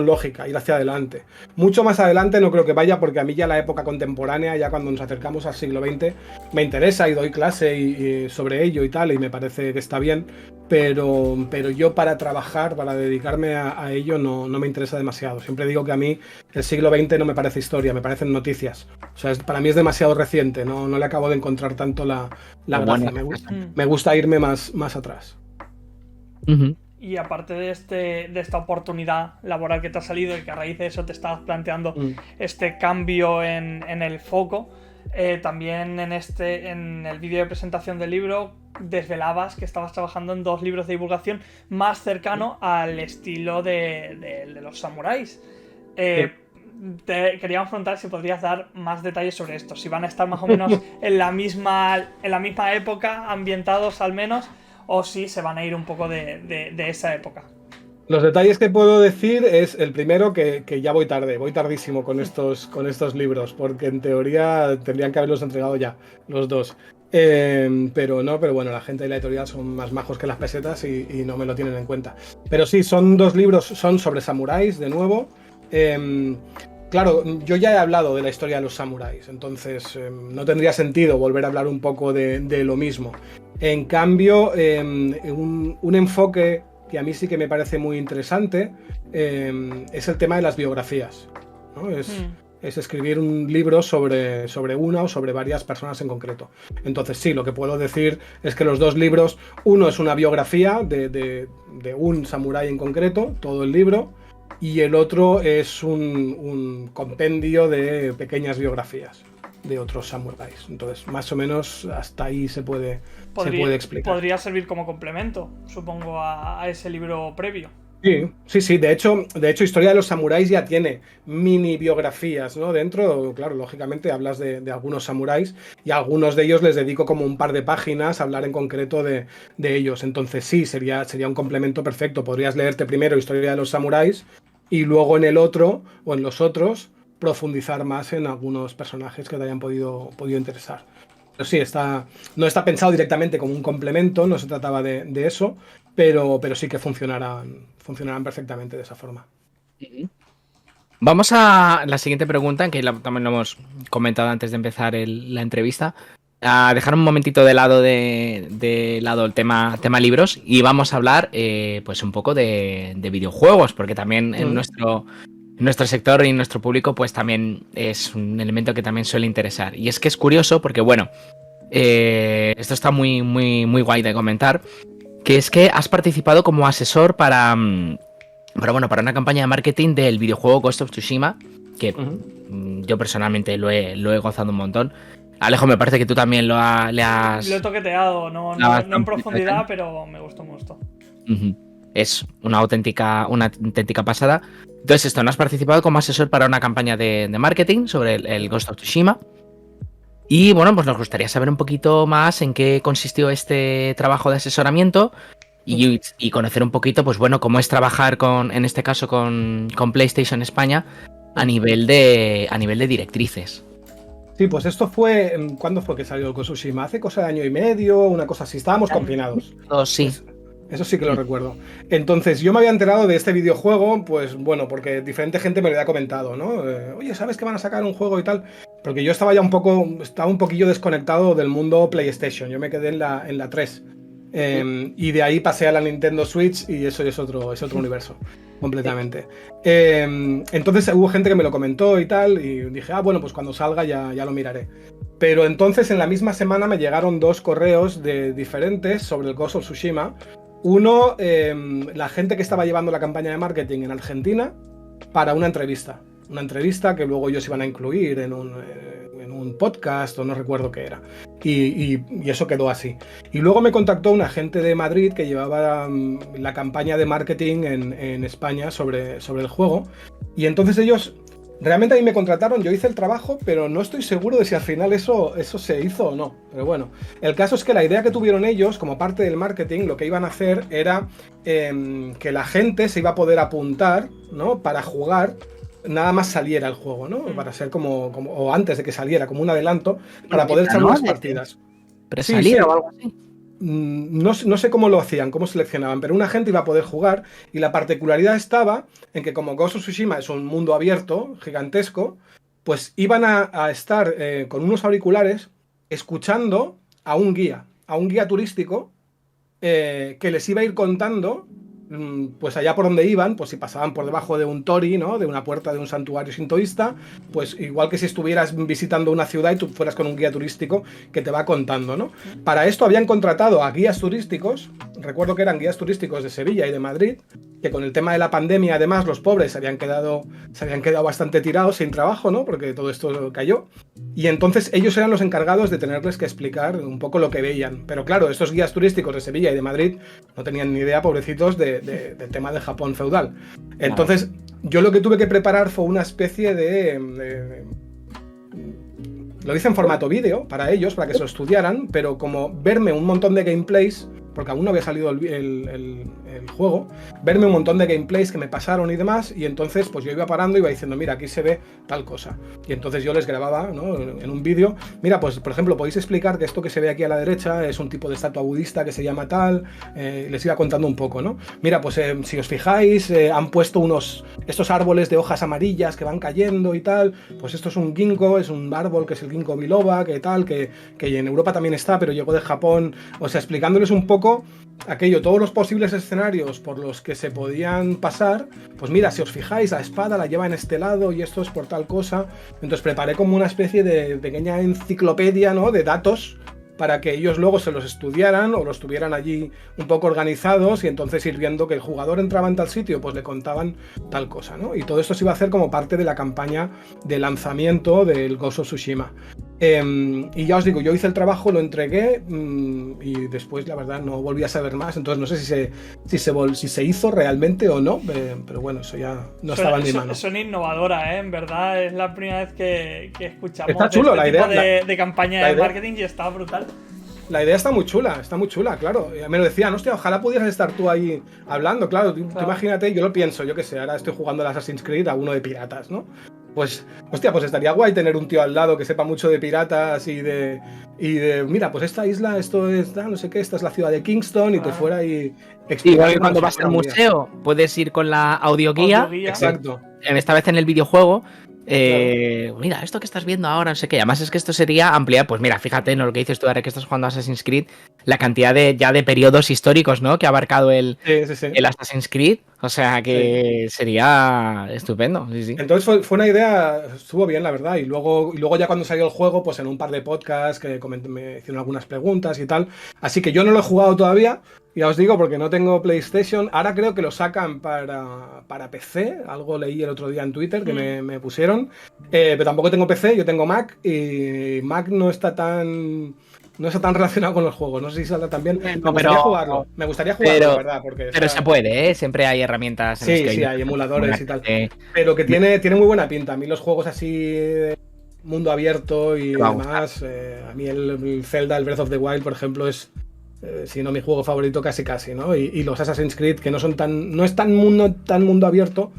lógica, ir hacia adelante. Mucho más adelante no creo que vaya, porque a mí ya la época contemporánea, ya cuando nos acercamos al siglo XX, me interesa y doy clase y sobre ello y tal, y me parece que está bien, pero yo para trabajar, para dedicarme a ello no me interesa demasiado. Siempre digo que a mí el siglo XX no me parece historia, me parecen noticias. O sea, para mí es demasiado reciente, no le acabo de encontrar tanto la gracia. Me gusta irme más atrás. Y aparte de esta oportunidad laboral que te ha salido y que a raíz de eso te estabas planteando este cambio en el foco, también en el vídeo de presentación del libro desvelabas que estabas trabajando en 2 libros de divulgación más cercano al estilo de los samuráis. Te queríamos preguntar si podrías dar más detalles sobre esto, si van a estar más o menos en la misma época, ambientados al menos, o si se van a ir un poco de esa época. Los detalles que puedo decir es el primero, que ya voy tardísimo con estos libros, porque en teoría tendrían que haberlos entregado ya, los 2. Pero bueno, la gente de la editorial son más majos que las pesetas y no me lo tienen en cuenta. Pero sí, son 2 libros, son sobre samuráis, de nuevo. Claro, yo ya he hablado de la historia de los samuráis, entonces no tendría sentido volver a hablar un poco de lo mismo. En cambio, un enfoque que a mí sí que me parece muy interesante es el tema de las biografías, ¿no? Es escribir un libro sobre una o sobre varias personas en concreto. Entonces sí, lo que puedo decir es que los 2 libros, uno es una biografía de un samurái en concreto, todo el libro, y el otro es un compendio de pequeñas biografías. de otros samuráis. Entonces, más o menos hasta ahí se puede explicar. Podría servir como complemento, supongo, a ese libro previo. Sí. De hecho, Historia de los Samuráis ya tiene mini biografías, ¿no? Dentro, claro, lógicamente hablas de algunos samuráis y a algunos de ellos les dedico como un par de páginas a hablar en concreto de ellos. Entonces sí, sería un complemento perfecto. Podrías leerte primero Historia de los Samuráis y luego en el otro o en los otros profundizar más en algunos personajes que te hayan podido interesar. Pero sí, no está pensado directamente como un complemento, no se trataba de eso, pero sí que funcionarán perfectamente de esa forma. Vamos a la siguiente pregunta, que también lo hemos comentado antes de empezar la entrevista. A dejar un momentito de lado el tema libros y vamos a hablar pues un poco de videojuegos, porque también en nuestro sector y en nuestro público pues también es un elemento que también suele interesar. Y es que es curioso porque, bueno, esto está muy, muy, muy guay de comentar, que es que has participado como asesor para una campaña de marketing del videojuego Ghost of Tsushima, que yo personalmente lo he gozado un montón. Alejo, me parece que tú también lo he toqueteado, no en profundidad, pero me gustó mucho. Es una auténtica pasada. Entonces, ¿no has participado como asesor para una campaña de marketing sobre el Ghost of Tsushima? Y bueno, pues nos gustaría saber un poquito más en qué consistió este trabajo de asesoramiento y conocer un poquito, pues bueno, cómo es trabajar en este caso con PlayStation España a nivel de directrices. Sí, pues esto fue... ¿Cuándo fue que salió el Ghost of Tsushima? Hace cosa de año y medio, una cosa así. Estábamos confinados. Sí. Eso sí que lo recuerdo. Entonces, yo me había enterado de este videojuego, pues bueno, porque diferente gente me lo había comentado, ¿no? Oye, ¿sabes que van a sacar un juego y tal? Porque yo estaba un poquillo desconectado del mundo PlayStation. Yo me quedé en la 3. Y de ahí pasé a la Nintendo Switch y eso es otro universo, completamente. Entonces hubo gente que me lo comentó y tal, y dije, bueno, pues cuando salga ya lo miraré. Pero entonces en la misma semana me llegaron 2 correos diferentes sobre el Ghost of Tsushima. Uno, la gente que estaba llevando la campaña de marketing en Argentina para una entrevista. Una entrevista que luego ellos iban a incluir en un podcast o no recuerdo qué era. Y eso quedó así. Y luego me contactó un agente de Madrid que llevaba la campaña de marketing en España sobre el juego. Y entonces ellos... Realmente a mí me contrataron, yo hice el trabajo, pero no estoy seguro de si al final eso se hizo o no. Pero bueno, el caso es que la idea que tuvieron ellos, como parte del marketing, lo que iban a hacer era que la gente se iba a poder apuntar, ¿no? Para jugar, nada más saliera el juego, ¿no? Para ser o antes de que saliera, como un adelanto, para poder echar unas partidas. ¿Presalir o algo así? No sé cómo lo hacían, cómo seleccionaban, pero una gente iba a poder jugar y la particularidad estaba en que como Ghost of Tsushima es un mundo abierto, gigantesco, pues iban a estar con unos auriculares escuchando a un guía turístico que les iba a ir contando pues allá por donde iban, pues si pasaban por debajo de un tori, ¿no? De una puerta de un santuario sintoísta, pues igual que si estuvieras visitando una ciudad y tú fueras con un guía turístico que te va contando, ¿no? Para esto habían contratado a guías turísticos, recuerdo que eran guías turísticos de Sevilla y de Madrid, que con el tema de la pandemia además los pobres se habían quedado bastante tirados sin trabajo, ¿no? Porque todo esto cayó. Y entonces ellos eran los encargados de tenerles que explicar un poco lo que veían. Pero claro, estos guías turísticos de Sevilla y de Madrid no tenían ni idea, pobrecitos, del tema del Japón feudal. Entonces, yo lo que tuve que preparar fue una especie lo hice en formato vídeo para ellos, para que se lo estudiaran, pero como verme un montón de gameplays, porque aún no había salido el juego, verme un montón de gameplays que me pasaron y demás, y entonces pues yo iba parando y iba diciendo, mira, aquí se ve tal cosa. Y entonces yo les grababa, ¿no? En un vídeo, mira, pues por ejemplo, podéis explicar que esto que se ve aquí a la derecha es un tipo de estatua budista que se llama tal, les iba contando un poco, ¿no? Mira, pues si os fijáis, han puesto estos árboles de hojas amarillas que van cayendo y tal, pues esto es un ginkgo, es un árbol que es el ginkgo biloba, que tal, que en Europa también está, pero llegó de Japón, o sea, explicándoles un poco todos los posibles escenarios por los que se podían pasar. Pues mira, si os fijáis, la espada la lleva en este lado y esto es por tal cosa. Entonces preparé como una especie de pequeña enciclopedia, ¿no? De datos para que ellos luego se los estudiaran o los tuvieran allí un poco organizados, y entonces ir viendo que el jugador entraba en tal sitio, pues le contaban tal cosa, ¿no? Y todo esto se iba a hacer como parte de la campaña de lanzamiento del Ghost of Tsushima. Y ya os digo, yo hice el trabajo, lo entregué y después, la verdad, no volví a saber más. Entonces no sé si se hizo realmente o no, pero bueno, eso ya no estaba en mi mano. Son innovadoras, ¿eh? En verdad, es la primera vez que escuchamos está chulo, de este la tipo idea, de campaña de marketing y está brutal. La idea está muy chula, claro. Me lo decían, hostia, ojalá pudieras estar tú ahí hablando, claro. Tú imagínate, yo lo pienso, yo qué sé, ahora estoy jugando al Assassin's Creed a uno de piratas, ¿no? Pues, hostia, pues estaría guay tener un tío al lado que sepa mucho de piratas y de mira, pues esta isla, esto es, no sé qué, esta es la ciudad de Kingston y te fuera y explicando. Y cuando vas al museo, puedes ir con la audioguía. Exacto. Esta vez en el videojuego. Mira, esto que estás viendo ahora, no sé qué. Además es que esto sería ampliar, pues mira, fíjate, ¿no? Lo que dices tú ahora que estás jugando a Assassin's Creed, la cantidad de periodos históricos, ¿no? Que ha abarcado el Assassin's Creed. O sea que sería estupendo. Sí. Entonces fue una idea, estuvo bien, la verdad. Y luego ya cuando salió el juego, pues en un par de podcasts que me hicieron algunas preguntas y tal. Así que yo no lo he jugado todavía. Ya os digo, porque no tengo PlayStation. Ahora creo que lo sacan para PC. Algo leí el otro día en Twitter que me pusieron. Pero tampoco tengo PC, yo tengo Mac. Y Mac no está tan relacionado con los juegos. No sé si saldrá tan bien. Me gustaría jugarlo, la verdad. Pero se puede, ¿eh? Siempre hay herramientas. Sí, hay emuladores y tal. Pero que tiene muy buena pinta. A mí los juegos así de mundo abierto y demás. A mí el Zelda, el Breath of the Wild, por ejemplo, es... si no mi juego favorito casi, ¿no? Y los Assassin's Creed, que no es tan mundo abierto,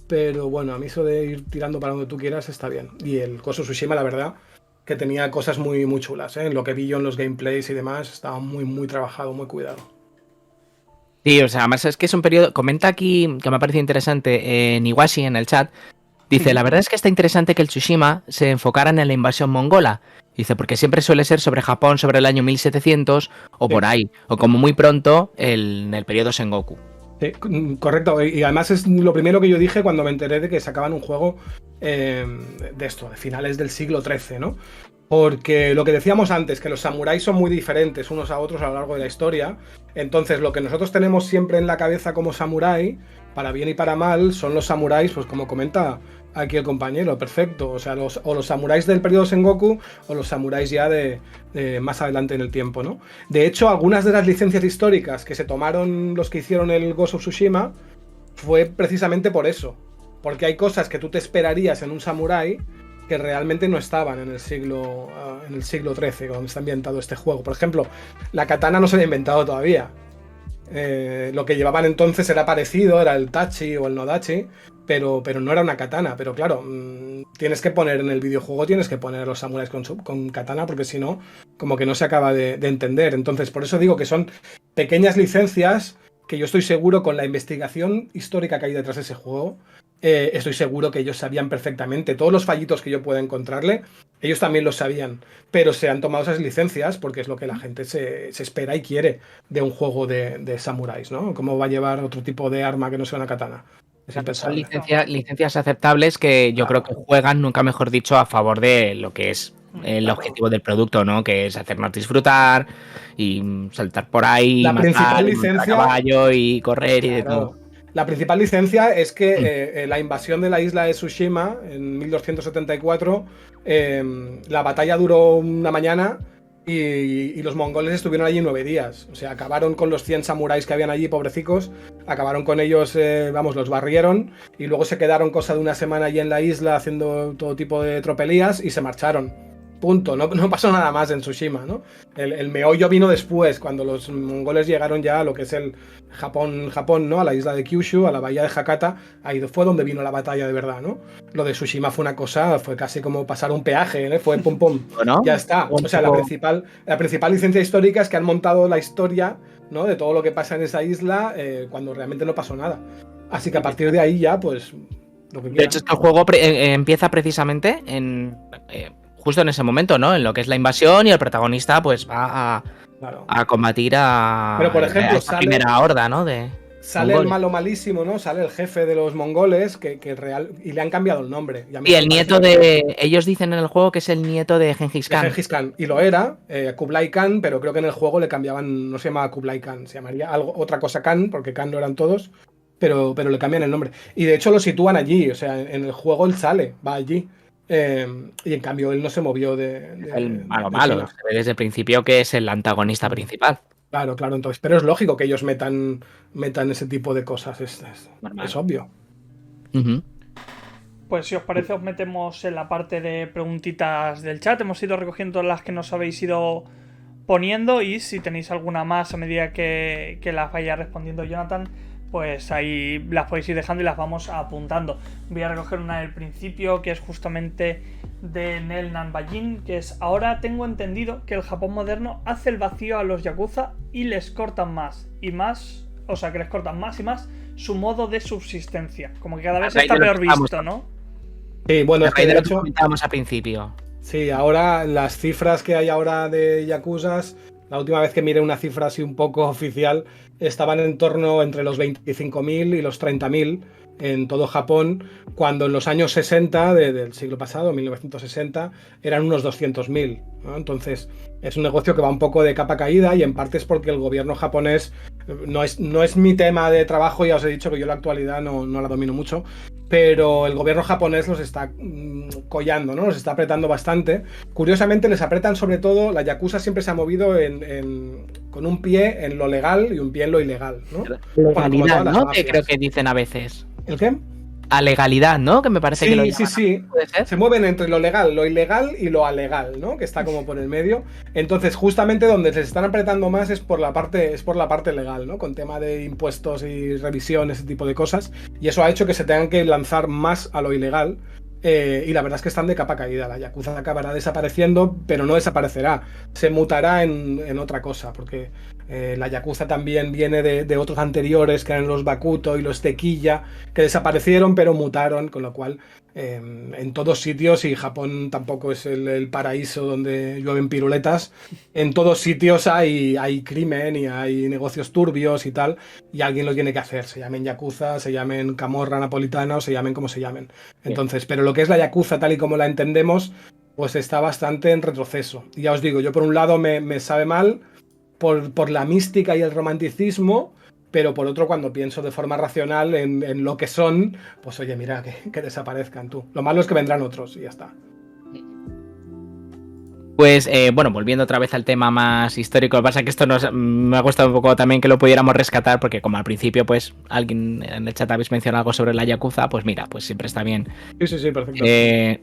pero bueno, a mí eso de ir tirando para donde tú quieras está bien. Y el Ghost of Tsushima, la verdad, que tenía cosas muy, muy chulas, ¿eh? En lo que vi yo en los gameplays y demás, estaba muy, muy trabajado, muy cuidado. Sí, o sea, además es que es un periodo... Comenta aquí, que me ha parecido interesante, Niwashi en el chat, dice, la verdad es que está interesante que el Tsushima se enfocara en la invasión mongola. Dice, porque siempre suele ser sobre Japón sobre el año 1700 o por ahí, o como muy pronto en el periodo Sengoku. Sí, correcto, y además es lo primero que yo dije cuando me enteré de que sacaban un juego de finales del siglo XIII, ¿no? Porque lo que decíamos antes, que los samuráis son muy diferentes unos a otros a lo largo de la historia, entonces lo que nosotros tenemos siempre en la cabeza como samurái, para bien y para mal, son los samuráis, pues como comenta aquí el compañero, perfecto, o sea, los samuráis del periodo Sengoku o los samuráis ya de más adelante en el tiempo, ¿no? De hecho, algunas de las licencias históricas que se tomaron los que hicieron el Ghost of Tsushima fue precisamente por eso, porque hay cosas que tú te esperarías en un samurái que realmente no estaban en el siglo XIII, donde está ambientado este juego. Por ejemplo, la katana no se había inventado todavía. Lo que llevaban entonces era parecido, era el tachi o el nodachi, pero no era una katana. Pero claro, tienes que poner en el videojuego, tienes que poner a los samuráis con katana, porque si no, como que no se acaba de entender. Entonces, por eso digo que son pequeñas licencias que yo estoy seguro, con la investigación histórica que hay detrás de ese juego, estoy seguro que ellos sabían perfectamente todos los fallitos que yo pueda encontrarle. Ellos también lo sabían, pero se han tomado esas licencias porque es lo que la gente se espera y quiere de un juego de samuráis, ¿no? ¿Cómo va a llevar otro tipo de arma que no sea una katana? Son licencias aceptables que yo creo que juegan, nunca mejor dicho, a favor de lo que es el objetivo del producto, ¿no? Que es hacernos disfrutar y saltar por ahí, la matar, principal licencia, a caballo y correr y de todo. La principal licencia es que la invasión de la isla de Tsushima en 1274, la batalla duró una mañana y los mongoles estuvieron allí 9 días. O sea, acabaron con los 100 samuráis que habían allí, pobrecicos. Acabaron con ellos, los barrieron y luego se quedaron cosa de una semana allí en la isla haciendo todo tipo de tropelías y se marcharon. Punto, no pasó nada más en Tsushima, ¿no? El meollo vino después, cuando los mongoles llegaron ya a lo que es el Japón, ¿no? A la isla de Kyushu, a la bahía de Hakata, ahí fue donde vino la batalla de verdad, ¿no? Lo de Tsushima fue una cosa, fue casi como pasar un peaje, ¿eh? Fue pum pum, ¿no? Ya está. O sea, la principal licencia histórica es que han montado la historia, ¿no? De todo lo que pasa en esa isla cuando realmente no pasó nada. Así que a partir de ahí ya, pues, lo que quieran. De hecho, este juego empieza precisamente justo en ese momento, ¿no? En lo que es la invasión y el protagonista pues va a combatir Pero, por ejemplo, esa primera horda, ¿no? Sale el malo malísimo, ¿no? Sale el jefe de los mongoles que y le han cambiado el nombre. Y el nieto de... Ellos dicen en el juego que es el nieto de Gengis Khan. Gengis Khan. Y lo era, Kublai Khan, pero creo que en el juego le cambiaban, no se llamaba Kublai Khan, se llamaría otra cosa Khan, porque Khan no eran todos, pero le cambian el nombre. Y de hecho lo sitúan allí, o sea, en el juego él sale, va allí. y en cambio él no se movió de El malo, China. se ve desde el principio que es el antagonista principal. Claro, entonces, pero es lógico que ellos metan ese tipo de cosas, es obvio. Ujú. Pues si os parece os metemos en la parte de preguntitas del chat. Hemos ido recogiendo las que nos habéis ido poniendo y si tenéis alguna más a medida que las vaya respondiendo Jonathan, pues ahí las podéis ir dejando y las vamos apuntando. Voy a recoger una del principio que es justamente de Nel Nanbajin, que es: ahora tengo entendido que el Japón moderno hace el vacío a los yakuza y les cortan más y más, o sea que les cortan más y más su modo de subsistencia, como que cada vez está peor visto, ¿no? Sí, bueno, es que de hecho comentábamos al principio. Sí, ahora las cifras que hay ahora de yakuzas, la última vez que miré una cifra así un poco oficial, estaban en torno entre los 25.000 y los 30.000 en todo Japón, cuando en los años 60 del siglo pasado, 1960, eran unos 200.000, ¿no? Entonces es un negocio que va un poco de capa caída y en parte es porque el gobierno japonés, no es mi tema de trabajo, ya os he dicho que yo la actualidad no la domino mucho, pero el gobierno japonés los está collando, ¿no? Los está apretando bastante. Curiosamente les apretan sobre todo, la yakuza siempre se ha movido con un pie en lo legal y un pie en lo ilegal, ¿no? Legalidad, ¿no? Que creo que dicen a veces. ¿El qué? A legalidad, ¿no? Que me parece que lo llaman. Sí. ¿Puede ser? Se mueven entre lo legal, lo ilegal y lo alegal, ¿no? Que está como por el medio. Entonces, justamente donde se están apretando más es por la parte legal, ¿no? Con tema de impuestos y revisión, ese tipo de cosas. Y eso ha hecho que se tengan que lanzar más a lo ilegal. Y la verdad es que están de capa caída. La yakuza acabará desapareciendo, pero no desaparecerá. Se mutará en otra cosa, porque la yakuza también viene de otros anteriores, que eran los Bakuto y los Tequilla, que desaparecieron, pero mutaron, con lo cual en todos sitios, y Japón tampoco es el paraíso donde llueven piruletas, en todos sitios hay crimen y hay negocios turbios y tal, y alguien lo tiene que hacer, se llamen yakuza, se llamen camorra napolitana o se llamen como se llamen. Entonces, pero lo que es la yakuza tal y como la entendemos, pues está bastante en retroceso. Y ya os digo, yo por un lado me sabe mal por la mística y el romanticismo, pero por otro, cuando pienso de forma racional en lo que son, pues oye, mira, que desaparezcan tú. Lo malo es que vendrán otros y ya está. Pues bueno, volviendo otra vez al tema más histórico, lo que pasa es que esto me ha gustado un poco también que lo pudiéramos rescatar, porque como al principio pues alguien en el chat habéis mencionado algo sobre la yakuza, pues mira, pues siempre está bien Sí, perfecto.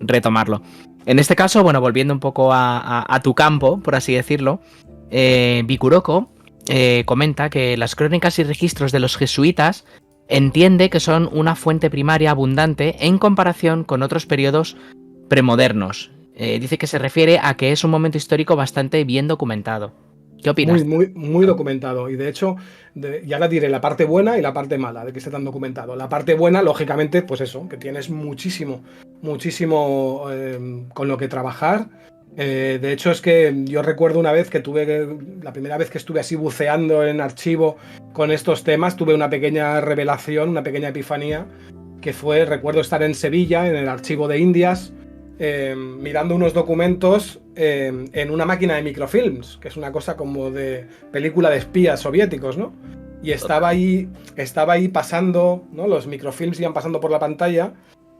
Retomarlo. En este caso, bueno, volviendo un poco a tu campo, por así decirlo, Bikuroko comenta que las crónicas y registros de los jesuitas entiende que son una fuente primaria abundante en comparación con otros periodos premodernos. Dice que se refiere a que es un momento histórico bastante bien documentado. ¿Qué opinas? Muy documentado. Y de hecho, ya la diré, la parte buena y la parte mala de que esté tan documentado. La parte buena, lógicamente, pues eso, que tienes muchísimo con lo que trabajar. De hecho, es que yo recuerdo una vez la primera vez que estuve así buceando en archivo con estos temas, tuve una pequeña revelación, una pequeña epifanía, que recuerdo estar en Sevilla, en el archivo de Indias, mirando unos documentos en una máquina de microfilms, que es una cosa como de película de espías soviéticos, ¿no? Y estaba ahí pasando, ¿no? Los microfilms iban pasando por la pantalla.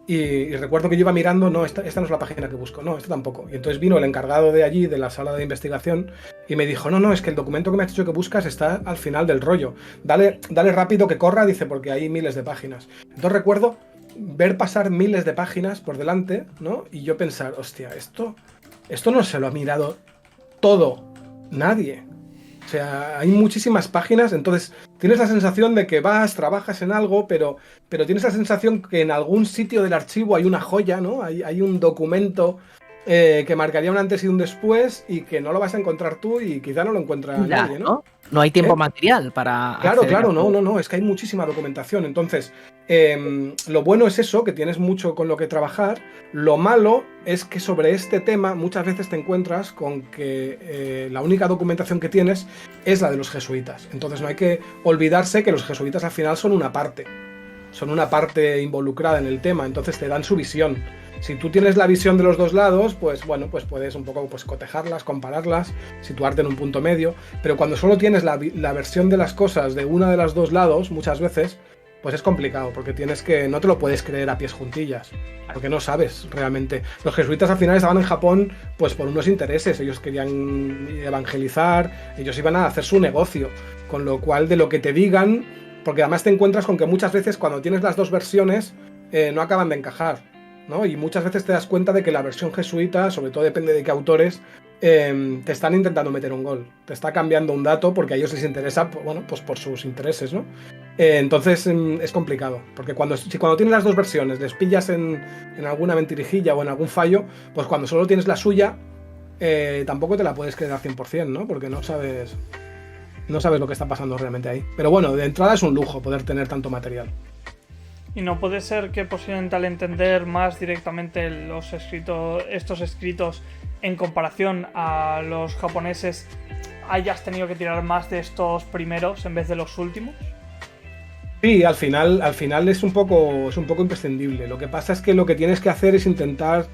Y recuerdo que yo iba mirando, no, esta no es la página que busco, no, esta tampoco. Y entonces vino el encargado de allí, de la sala de investigación, y me dijo, no, es que el documento que me has dicho que buscas está al final del rollo. Dale rápido que corra, dice, porque hay miles de páginas. Entonces recuerdo ver pasar miles de páginas por delante, ¿no? Y yo pensar, hostia, esto no se lo ha mirado todo nadie. O sea, hay muchísimas páginas, entonces tienes la sensación de que trabajas en algo, pero tienes la sensación que en algún sitio del archivo hay una joya, ¿no? Hay un documento que marcaría un antes y un después y que no lo vas a encontrar tú y quizá no lo encuentra nadie, ¿no? No hay tiempo material para... Claro, no, es que hay muchísima documentación. Entonces, lo bueno es eso, que tienes mucho con lo que trabajar. Lo malo es que sobre este tema muchas veces te encuentras con que la única documentación que tienes es la de los jesuitas. Entonces no hay que olvidarse que los jesuitas al final son una parte involucrada en el tema, entonces te dan su visión. Si tú tienes la visión de los dos lados, pues bueno, pues puedes un poco cotejarlas, compararlas, situarte en un punto medio, pero cuando solo tienes la versión de las cosas de una de los dos lados, muchas veces, pues es complicado, porque no te lo puedes creer a pies juntillas, porque no sabes realmente. Los jesuitas al final estaban en Japón pues por unos intereses, ellos querían evangelizar, ellos iban a hacer su negocio, con lo cual de lo que te digan, porque además te encuentras con que muchas veces cuando tienes las dos versiones no acaban de encajar, ¿no? Y muchas veces te das cuenta de que la versión jesuita, sobre todo depende de qué autores, te están intentando meter un gol, te está cambiando un dato porque a ellos les interesa, bueno, pues por sus intereses, ¿no? Entonces es complicado, porque cuando tienes las dos versiones, les pillas en alguna mentirijilla o en algún fallo, pues cuando solo tienes la suya, tampoco te la puedes creer al 100%, ¿no? Porque no sabes lo que está pasando realmente ahí. Pero bueno, de entrada es un lujo poder tener tanto material. Y no puede ser que posiblemente al entender más directamente estos escritos en comparación a los japoneses hayas tenido que tirar más de estos primeros en vez de los últimos. Sí, al final es un poco imprescindible. Lo que pasa es que lo que tienes que hacer es intentar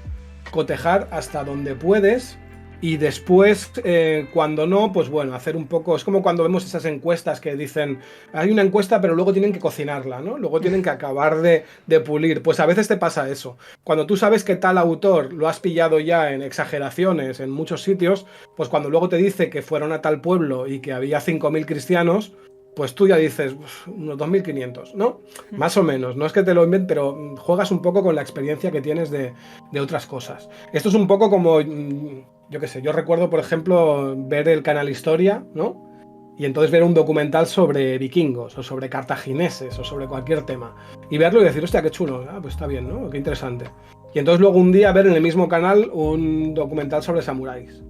cotejar hasta donde puedes. Y después, cuando no, pues bueno, hacer un poco... Es como cuando vemos esas encuestas que dicen, hay una encuesta, pero luego tienen que cocinarla, ¿no? Luego tienen que acabar de pulir. Pues a veces te pasa eso. Cuando tú sabes que tal autor lo has pillado ya en exageraciones en muchos sitios, pues cuando luego te dice que fueron a tal pueblo y que había 5.000 cristianos, pues tú ya dices, unos 2.500, ¿no? Más o menos. No es que te lo inventes, pero juegas un poco con la experiencia que tienes de otras cosas. Esto es un poco como... Yo qué sé, yo recuerdo, por ejemplo, ver el canal Historia, ¿no? Y entonces ver un documental sobre vikingos, o sobre cartagineses, o sobre cualquier tema. Y verlo y decir, hostia, qué chulo, pues está bien, ¿no? Qué interesante. Y entonces luego un día ver en el mismo canal un documental sobre samuráis.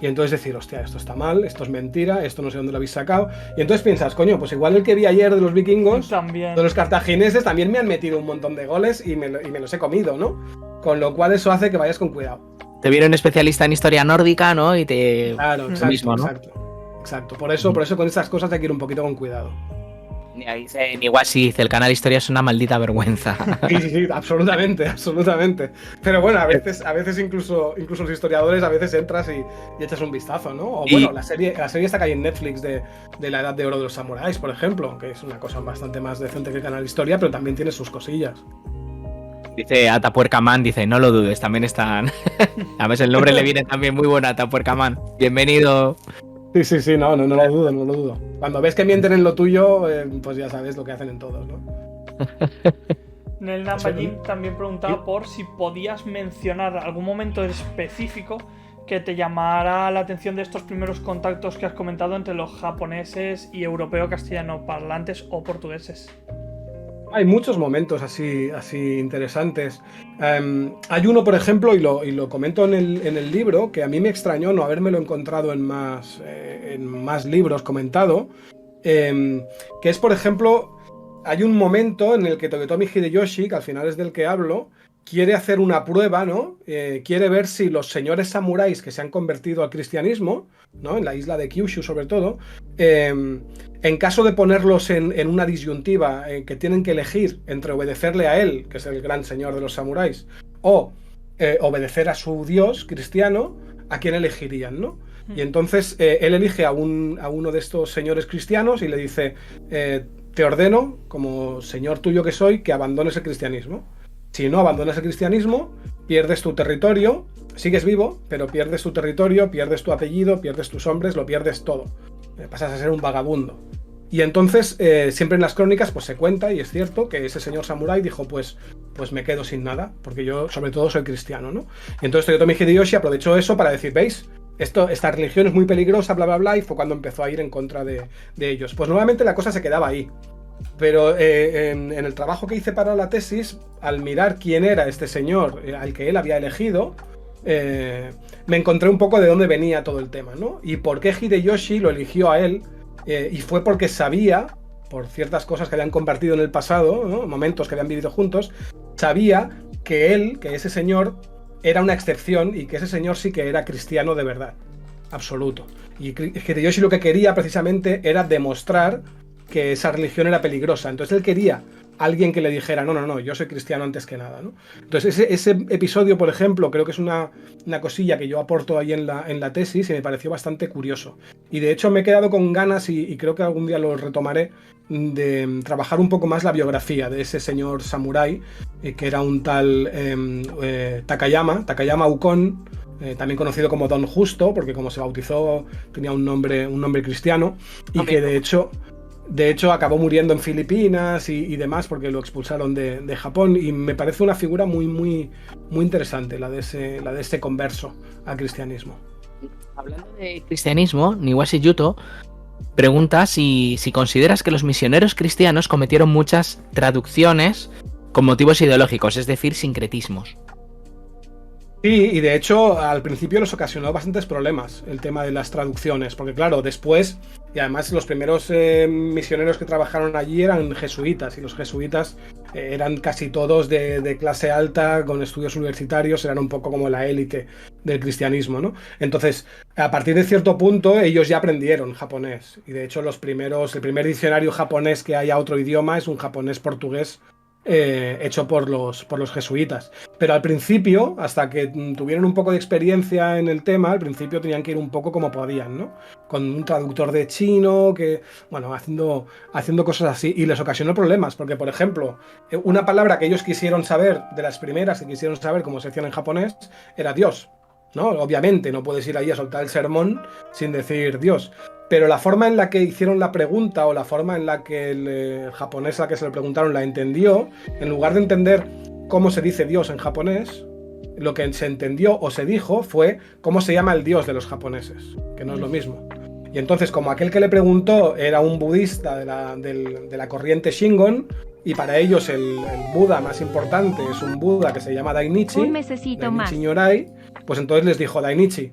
Y entonces decir, hostia, esto está mal, esto es mentira, esto no sé dónde lo habéis sacado. Y entonces piensas, coño, pues igual el que vi ayer de los vikingos, también. De los cartagineses, también me han metido un montón de goles y me los he comido, ¿no? Con lo cual eso hace que vayas con cuidado. Te vieron especialista en historia nórdica, ¿no? Y te... Claro, exacto, mismo, ¿no? Exacto. Por eso con estas cosas hay que ir un poquito con cuidado. Igual si dice el canal Historia es una maldita vergüenza. Sí, absolutamente. Pero bueno, a veces incluso los historiadores a veces entras y echas un vistazo, ¿no? O bueno, la serie esta que hay en Netflix de la Edad de Oro de los Samuráis, por ejemplo, que es una cosa bastante más decente que el canal Historia, pero también tiene sus cosillas. Dice Atapuerca Man, dice, no lo dudes, también están... A veces el nombre le viene también muy bueno a Atapuerca Man. Bienvenido. Sí, no lo dudo. Cuando ves que mienten en lo tuyo, pues ya sabes lo que hacen en todos, ¿no? Nel Nambajin también preguntaba por si podías mencionar algún momento específico que te llamara la atención de estos primeros contactos que has comentado entre los japoneses y europeo-castellano parlantes o portugueses. Hay muchos momentos así interesantes. Hay uno, por ejemplo, y lo comento en el libro, que a mí me extrañó no habérmelo encontrado en más libros comentado, que es, por ejemplo, hay un momento en el que Toyotomi Hideyoshi, que al final es del que hablo, quiere hacer una prueba, ¿no? Quiere ver si los señores samuráis que se han convertido al cristianismo, ¿no? En la isla de Kyushu sobre todo, en caso de ponerlos en una disyuntiva que tienen que elegir entre obedecerle a él, que es el gran señor de los samuráis, o obedecer a su dios cristiano, ¿a quién elegirían, no? Y entonces él elige a uno de estos señores cristianos y le dice, te ordeno, como señor tuyo que soy, que abandones el cristianismo. Si no abandonas el cristianismo, pierdes tu territorio, sigues vivo, pero pierdes tu territorio, pierdes tu apellido, pierdes tus hombres, lo pierdes todo. Pasas a ser un vagabundo. Y entonces, siempre en las crónicas, pues se cuenta, y es cierto, que ese señor samurái dijo, pues me quedo sin nada, porque yo, sobre todo, soy cristiano, ¿no? Y entonces Toyotomi Hideyoshi aprovechó eso para decir, ¿veis? Esta religión es muy peligrosa, bla, bla, bla, y fue cuando empezó a ir en contra de ellos. Pues nuevamente la cosa se quedaba ahí. Pero en el trabajo que hice para la tesis, al mirar quién era este señor al que él había elegido, me encontré un poco de dónde venía todo el tema, ¿no? Y por qué Hideyoshi lo eligió a él, y fue porque sabía, por ciertas cosas que habían compartido en el pasado, ¿no? Momentos que habían vivido juntos, sabía que ese señor era una excepción y que ese señor sí que era cristiano de verdad, absoluto. Y Hideyoshi lo que quería precisamente era demostrar que esa religión era peligrosa. Entonces él quería alguien que le dijera, no, yo soy cristiano antes que nada, ¿no? Entonces ese episodio, por ejemplo, creo que es una cosilla que yo aporto ahí en la tesis y me pareció bastante curioso. Y de hecho me he quedado con ganas, y creo que algún día lo retomaré, de trabajar un poco más la biografía de ese señor samurái, que era un tal Takayama Ukon, también conocido como Don Justo, porque como se bautizó tenía un nombre cristiano, y que de hecho acabó muriendo en Filipinas y demás, porque lo expulsaron de Japón, y me parece una figura muy, muy, muy interesante la de ese converso al cristianismo. Hablando de cristianismo, Niwashi Yuto pregunta si consideras que los misioneros cristianos cometieron muchas traducciones con motivos ideológicos, es decir, sincretismos. Sí, y de hecho al principio les ocasionó bastantes problemas el tema de las traducciones, porque claro, después, y además los primeros misioneros que trabajaron allí eran jesuitas, y los jesuitas eran casi todos de clase alta, con estudios universitarios, eran un poco como la élite del cristianismo, ¿no? Entonces, a partir de cierto punto, ellos ya aprendieron japonés, y de hecho el primer diccionario japonés que hay a otro idioma es un japonés-portugués, hecho por los jesuitas. Pero al principio, hasta que tuvieron un poco de experiencia en el tema, al principio tenían que ir un poco como podían, ¿no? Con un traductor de chino, haciendo cosas así, y les ocasionó problemas, porque por ejemplo, una palabra que ellos quisieron saber, de las primeras que quisieron saber cómo se decía en japonés, era Dios, ¿no? Obviamente no puedes ir ahí a soltar el sermón sin decir Dios. Pero la forma en la que hicieron la pregunta, o la forma en la que el japonés a que se le preguntaron la entendió, en lugar de entender cómo se dice Dios en japonés, lo que se entendió o se dijo fue cómo se llama el Dios de los japoneses, que no es lo mismo. Y entonces, como aquel que le preguntó era un budista de la corriente Shingon, y para ellos el Buda más importante es un Buda que se llama Dainichi, Dainichi Nyorai, pues entonces les dijo Dainichi.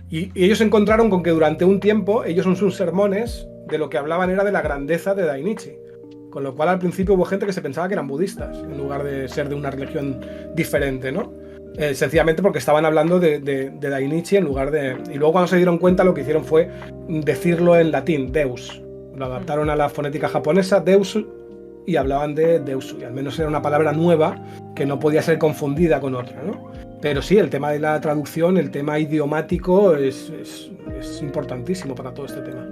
Y ellos se encontraron con que durante un tiempo ellos en sus sermones de lo que hablaban era de la grandeza de Dainichi. Con lo cual al principio hubo gente que se pensaba que eran budistas, en lugar de ser de una religión diferente, ¿no? Sencillamente porque estaban hablando de Dainichi en lugar de... Y luego cuando se dieron cuenta lo que hicieron fue decirlo en latín, Deus. Lo adaptaron a la fonética japonesa, Deus, y hablaban de Deusu. Y al menos era una palabra nueva que no podía ser confundida con otra, ¿no? Pero sí, el tema de la traducción, el tema idiomático es importantísimo para todo este tema.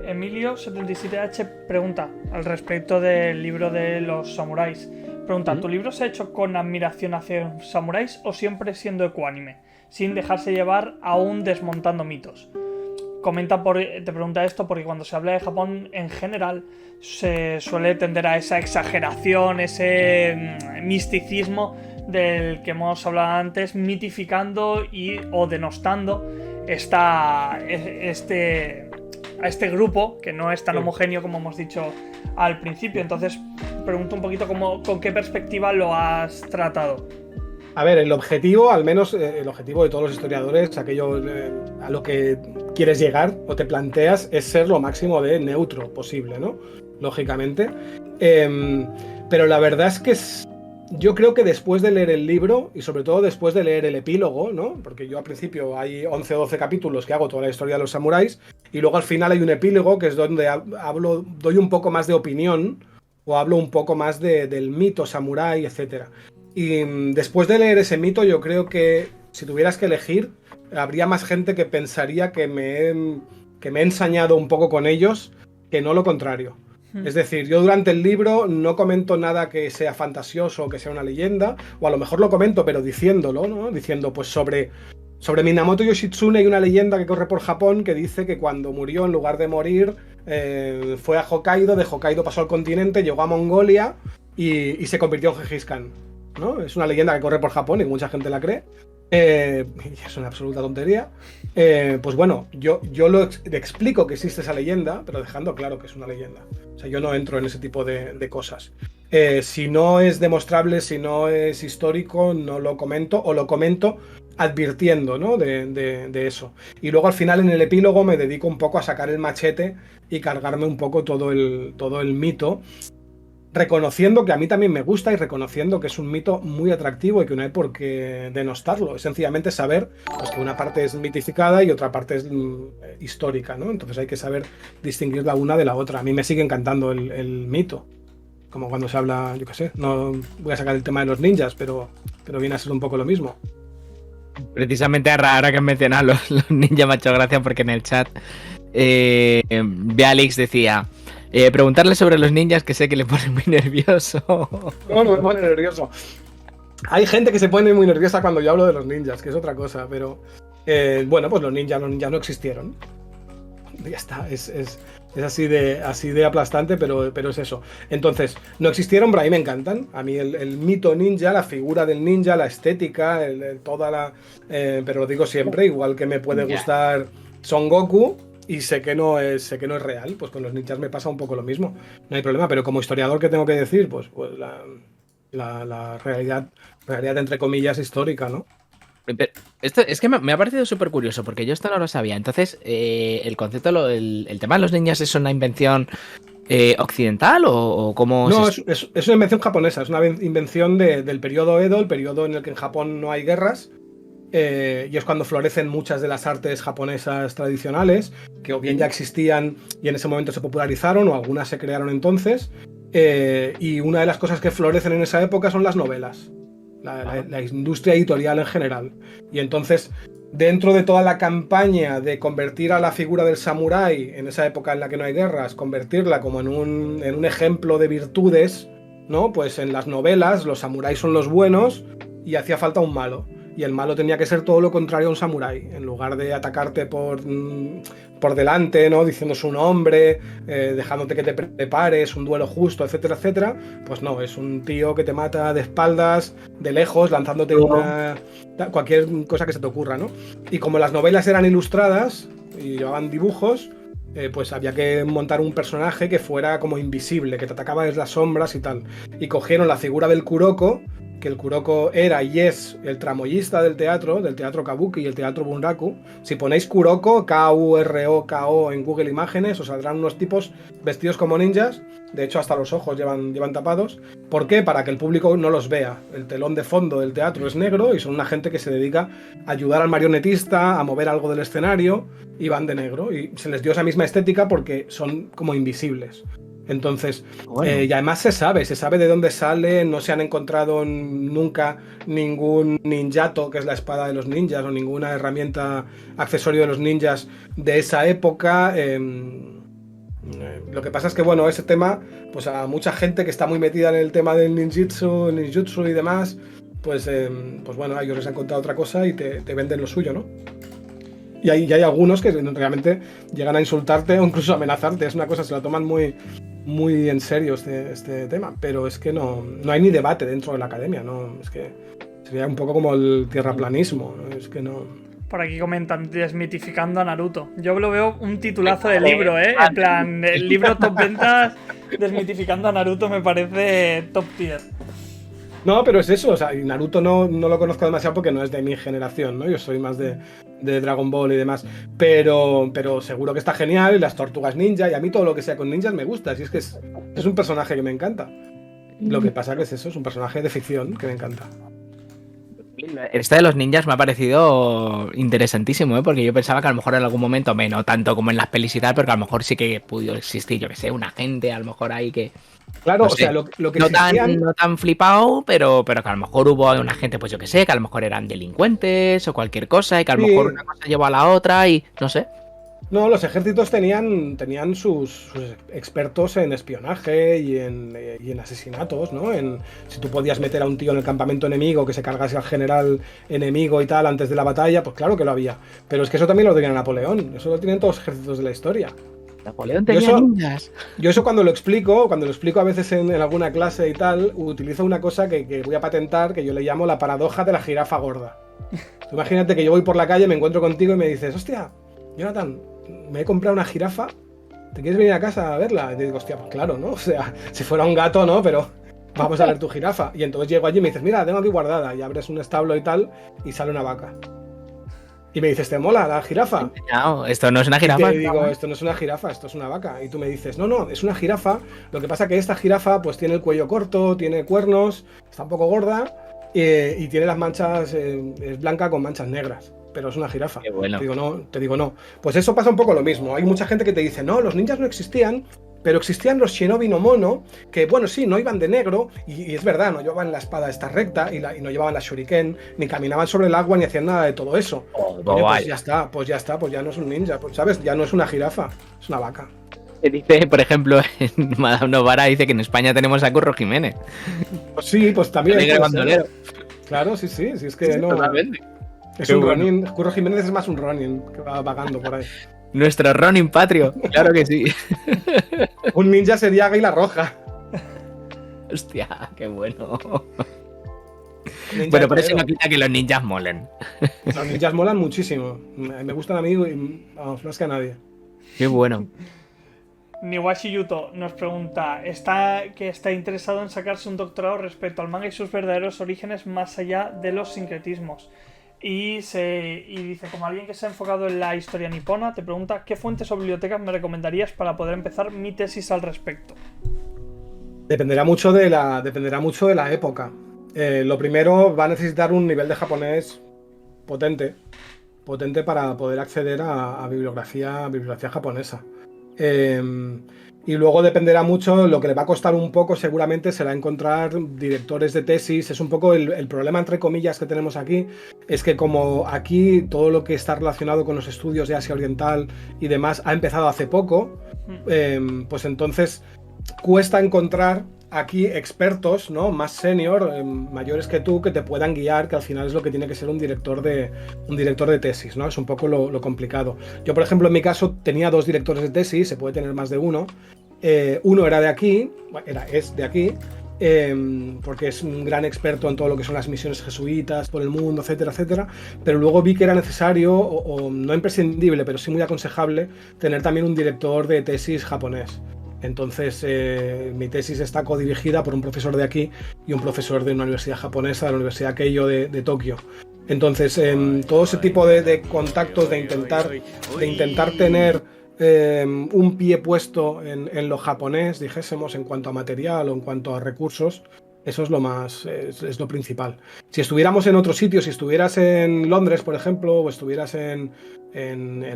Emilio77H pregunta al respecto del libro de los samuráis. Pregunta, ¿tu libro se ha hecho con admiración hacia los samuráis o siempre siendo ecuánime, sin dejarse llevar aún desmontando mitos? Te pregunta esto porque cuando se habla de Japón en general se suele tender a esa exageración, ese misticismo del que hemos hablado antes, mitificando o denostando a este grupo que no es tan homogéneo como hemos dicho al principio. Entonces pregunto un poquito con qué perspectiva lo has tratado. A ver, el objetivo, al menos el objetivo de todos los historiadores, aquello a lo que quieres llegar o te planteas, es ser lo máximo de neutro posible, ¿no? Lógicamente. Pero la verdad es que yo creo que después de leer el libro, y sobre todo después de leer el epílogo, ¿no? Porque yo al principio hay 11 o 12 capítulos que hago toda la historia de los samuráis, y luego al final hay un epílogo que es donde doy un poco más de opinión, o hablo un poco más del mito samurái, etcétera. Y después de leer ese mito, yo creo que si tuvieras que elegir, habría más gente que pensaría que me he ensañado un poco con ellos, que no lo contrario. Es decir, yo durante el libro no comento nada que sea fantasioso o que sea una leyenda, o a lo mejor lo comento, pero diciéndolo, ¿no? Diciendo, pues sobre Minamoto Yoshitsune hay una leyenda que corre por Japón que dice que cuando murió, en lugar de morir, fue a Hokkaido, de Hokkaido pasó al continente, llegó a Mongolia y se convirtió en Gengis Khan, ¿no? Es una leyenda que corre por Japón y mucha gente la cree. Es una absoluta tontería. Pues bueno, yo le explico que existe esa leyenda, pero dejando claro que es una leyenda. O sea, yo no entro en ese tipo de cosas. Si no es demostrable, si no es histórico, no lo comento, o lo comento advirtiendo, ¿no? de eso. Y luego al final en el epílogo me dedico un poco a sacar el machete y cargarme un poco todo el mito. reconociendo que a mí también me gusta y reconociendo que es un mito muy atractivo y que no hay por qué denostarlo. Es sencillamente saber pues, que una parte es mitificada y otra parte es histórica, ¿no? Entonces hay que saber distinguir la una de la otra. A mí me sigue encantando el mito. Como cuando se habla, yo qué sé, no voy a sacar el tema de los ninjas, pero viene a ser un poco lo mismo. Precisamente ahora que mencionas los ninjas, me ha hecho gracia porque en el chat Bealix decía preguntarle sobre los ninjas que sé que le pone muy nervioso. No me pone nervioso. Hay gente que se pone muy nerviosa cuando yo hablo de los ninjas, que es otra cosa, pero bueno, pues los ninjas no existieron. Ya está, es así de aplastante, pero es eso. Entonces, no existieron, pero a mí me encantan. A mí el mito ninja, la figura del ninja, la estética, toda la... pero lo digo siempre, igual que me puede gustar Son Goku y sé que no es real, pues con los ninjas me pasa un poco lo mismo. No hay problema, pero como historiador, ¿qué tengo que decir? Pues la realidad entre comillas histórica, ¿no? Pero esto es que me ha parecido súper curioso porque yo esto no lo sabía. Entonces, el concepto, el tema de los ninjas es una invención occidental o cómo... No, es una invención japonesa, es una invención del periodo Edo, el periodo en el que en Japón no hay guerras. Y es cuando florecen muchas de las artes japonesas tradicionales, que o bien ya existían y en ese momento se popularizaron, o algunas se crearon entonces. Y una de las cosas que florecen en esa época son las novelas, la industria editorial en general. Y entonces, dentro de toda la campaña de convertir a la figura del samurái, en esa época en la que no hay guerras, convertirla como en un ejemplo de virtudes, ¿no? Pues en las novelas los samuráis son los buenos y hacía falta un malo. Y el malo tenía que ser todo lo contrario a un samurái. En lugar de atacarte por delante, ¿no? Diciendo su nombre, dejándote que te prepares, un duelo justo, etcétera, etcétera. Pues no, es un tío que te mata de espaldas, de lejos, lanzándote cualquier cosa que se te ocurra, ¿no? Y como las novelas eran ilustradas y llevaban dibujos, pues había que montar un personaje que fuera como invisible, que te atacaba desde las sombras y tal. Y cogieron la figura del Kuroko, que el Kuroko era y es el tramoyista del teatro Kabuki y el teatro Bunraku. Si ponéis Kuroko, K-U-R-O-K-O en Google Imágenes, os saldrán unos tipos vestidos como ninjas. De hecho, hasta los ojos llevan tapados. ¿Por qué? Para que el público no los vea. El telón de fondo del teatro es negro y son una gente que se dedica a ayudar al marionetista, a mover algo del escenario, y van de negro. Y se les dio esa misma estética porque son como invisibles. Entonces, bueno. Y además se sabe de dónde sale, no se han encontrado nunca ningún ninjato, que es la espada de los ninjas, o ninguna herramienta, accesorio de los ninjas de esa época. Lo que pasa es que, bueno, ese tema, pues a mucha gente que está muy metida en el tema del ninjutsu y demás, pues bueno, a ellos les han contado otra cosa y te venden lo suyo, ¿no? Y hay algunos que realmente llegan a insultarte o incluso a amenazarte. Es una cosa, se la toman muy, muy en serio este tema. Pero es que no hay ni debate dentro de la academia, ¿no? Es que sería un poco como el tierraplanismo, ¿no? Es que no... Por aquí comentan, desmitificando a Naruto. Yo lo veo un titulazo de libro, ¿eh? En plan, el libro top ventas, desmitificando a Naruto me parece top tier. No, pero es eso, o sea, Naruto no lo conozco demasiado porque no es de mi generación, ¿no? Yo soy más de Dragon Ball y demás, pero seguro que está genial, y las tortugas ninja, y a mí todo lo que sea con ninjas me gusta, así es que es un personaje que me encanta. Lo que pasa que es eso, es un personaje de ficción que me encanta. Este de los ninjas me ha parecido interesantísimo, ¿eh? Porque yo pensaba que a lo mejor en algún momento, no tanto como en las pelis y tal, pero que a lo mejor sí que pudo existir, yo que sé, un agente, a lo mejor ahí que... Claro, no o sé, sea, lo que no existían... tan flipado, pero que a lo mejor hubo un agente, pues yo que sé, que a lo mejor eran delincuentes o cualquier cosa, y que a lo mejor una cosa llevó a la otra y no sé. No, los ejércitos tenían sus expertos en espionaje y en asesinatos, ¿no? Si tú podías meter a un tío en el campamento enemigo que se cargase al general enemigo y tal antes de la batalla, pues claro que lo había. Pero es que eso también lo tenía Napoleón, eso lo tienen todos los ejércitos de la historia. Napoleón tenía ninjas. Yo eso cuando lo explico a veces en alguna clase y tal, utilizo una cosa que voy a patentar, que yo le llamo la paradoja de la jirafa gorda. Imagínate que yo voy por la calle, me encuentro contigo y me dices, hostia, Jonathan, me he comprado una jirafa, ¿te quieres venir a casa a verla? Y te digo, hostia, pues claro, ¿no? O sea, si fuera un gato, ¿no? Pero vamos a ver tu jirafa. Y entonces llego allí y me dices, mira, la tengo aquí guardada. Y abres un establo y tal, y sale una vaca. Y me dices, ¿te mola la jirafa? No, esto no es una Y jirafa. te digo, esto no es una jirafa, esto es una vaca. Y tú me dices, no, es una jirafa. Lo que pasa que esta jirafa pues tiene el cuello corto, tiene cuernos, está un poco gorda y tiene las manchas, es blanca con manchas negras. Pero es una jirafa. Qué bueno. Te digo no. Pues eso pasa un poco lo mismo. Hay mucha gente que te dice, no, los ninjas no existían, pero existían los shinobi no mono, que bueno, sí, no iban de negro, y es verdad, no llevaban la espada esta recta, y no llevaban la shuriken, ni caminaban sobre el agua, ni hacían nada de todo eso. Coño, pues ya está, pues ya no es un ninja, pues sabes, ya no es una jirafa, es una vaca. Se dice, por ejemplo, en Madame Novara dice que en España tenemos a Curro Jiménez. Pues sí, pues también. El negro bandolero. Claro, sí, es que Sí, no. totalmente. Es Qué un bueno. Ronin. Curro Jiménez es más un Ronin que va vagando por ahí. Nuestro Ronin patrio, claro que sí. Un ninja sería Águila Roja. Hostia, qué bueno. Ninja Bueno, pero eso torero. no quita que los ninjas molen. Los ninjas molan muchísimo. Me gustan a mí, y, vamos, más que a nadie. Qué bueno. Niwashi Yuto nos pregunta, está interesado en sacarse un doctorado respecto al manga y sus verdaderos orígenes más allá de los sincretismos. Y dice, como alguien que se ha enfocado en la historia nipona, te pregunta ¿qué fuentes o bibliotecas me recomendarías para poder empezar mi tesis al respecto? Dependerá mucho de la época. Lo primero, va a necesitar un nivel de japonés potente para poder acceder a bibliografía japonesa. Y luego dependerá mucho, lo que le va a costar un poco seguramente será encontrar directores de tesis. Es un poco el problema, entre comillas, que tenemos aquí, es que como aquí todo lo que está relacionado con los estudios de Asia Oriental y demás ha empezado hace poco, pues entonces cuesta encontrar aquí expertos, ¿no? Más senior, mayores que tú, que te puedan guiar, que al final es lo que tiene que ser un director de tesis, ¿no? Es un poco lo complicado. Yo, por ejemplo, en mi caso tenía 2 directores de tesis, se puede tener más de uno. Uno era de aquí, es de aquí, porque es un gran experto en todo lo que son las misiones jesuitas por el mundo, etcétera, etcétera. Pero luego vi que era necesario, o no imprescindible, pero sí muy aconsejable, tener también un director de tesis japonés. Entonces, mi tesis está codirigida por un profesor de aquí y un profesor de una universidad japonesa, de la Universidad Keio de Tokio. Entonces, todo ese tipo de contactos, de intentar tener un pie puesto en lo japonés, dijésemos, en cuanto a material o en cuanto a recursos, eso es es lo principal. Si estuviéramos en otro sitio, si estuvieras en Londres, por ejemplo, o estuvieras en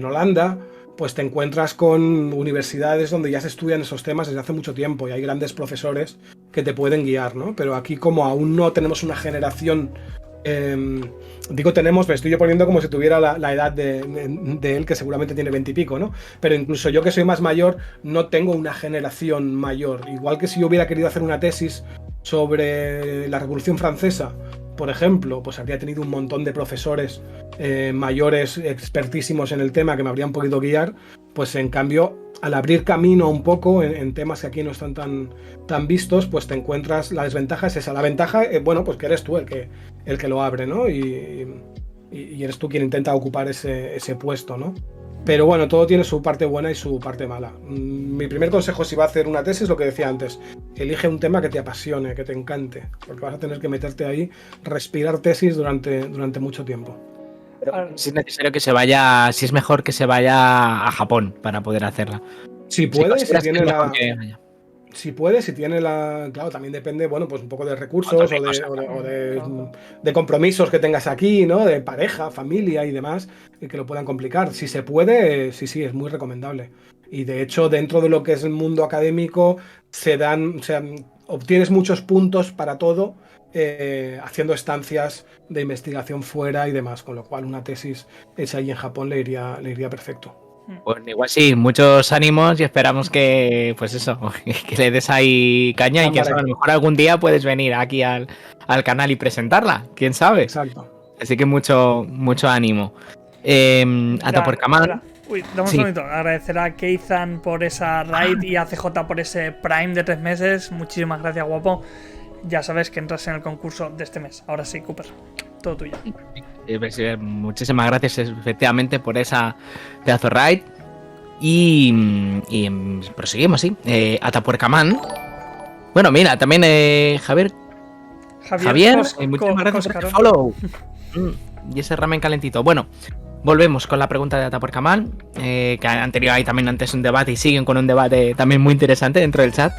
Holanda, pues te encuentras con universidades donde ya se estudian esos temas desde hace mucho tiempo y hay grandes profesores que te pueden guiar, ¿no? Pero aquí, como aún no tenemos una generación, digo tenemos, me estoy yo poniendo como si tuviera la edad de él, que seguramente tiene 20 y pico, ¿no? Pero incluso yo, que soy más mayor, no tengo una generación mayor. Igual que si yo hubiera querido hacer una tesis sobre la Revolución Francesa, por ejemplo, pues habría tenido un montón de profesores mayores, expertísimos en el tema, que me habrían podido guiar. Pues en cambio, al abrir camino un poco en temas que aquí no están tan vistos, pues te encuentras, la desventaja es esa. La ventaja, bueno, pues que eres tú el que lo abre, ¿no? Y eres tú quien intenta ocupar ese puesto, ¿no? Pero bueno, todo tiene su parte buena y su parte mala. Mi primer consejo, si va a hacer una tesis, lo que decía antes, elige un tema que te apasione, que te encante, porque vas a tener que meterte ahí, respirar tesis durante mucho tiempo. Pero si es necesario que se vaya, si es mejor que se vaya a Japón para poder hacerla. Si puede, consideras que es mejor que vaya. si tiene claro, también depende, bueno, pues un poco de recursos de compromisos que tengas aquí, ¿no? De pareja, familia y demás, y que lo puedan complicar. Si se puede, sí, es muy recomendable. Y de hecho, dentro de lo que es el mundo académico, obtienes muchos puntos para todo, haciendo estancias de investigación fuera y demás, con lo cual una tesis hecha ahí en Japón le iría perfecto. Pues igual sí, muchos ánimos y esperamos que, pues eso, que le des ahí caña y que a lo mejor algún día puedes venir aquí al canal y presentarla, quién sabe. Exacto. Así que mucho ánimo. Atapuercamán. Uy, dame un segundito. Agradecer a Keizan por esa raid y a CJ por ese Prime de 3 meses. Muchísimas gracias, guapo. Ya sabes que entras en el concurso de este mes. Ahora sí, Cooper. Todo tuyo. Muchísimas gracias, efectivamente, por esa pedazo raid. Y proseguimos, sí. Atapuercamán. Bueno, mira, también Javier, muchísimas gracias por el follow. Y ese ramen calentito. Bueno, Volvemos con la pregunta de Atapuercamán, que han tenido ahí también antes un debate y siguen con un debate también muy interesante dentro del chat.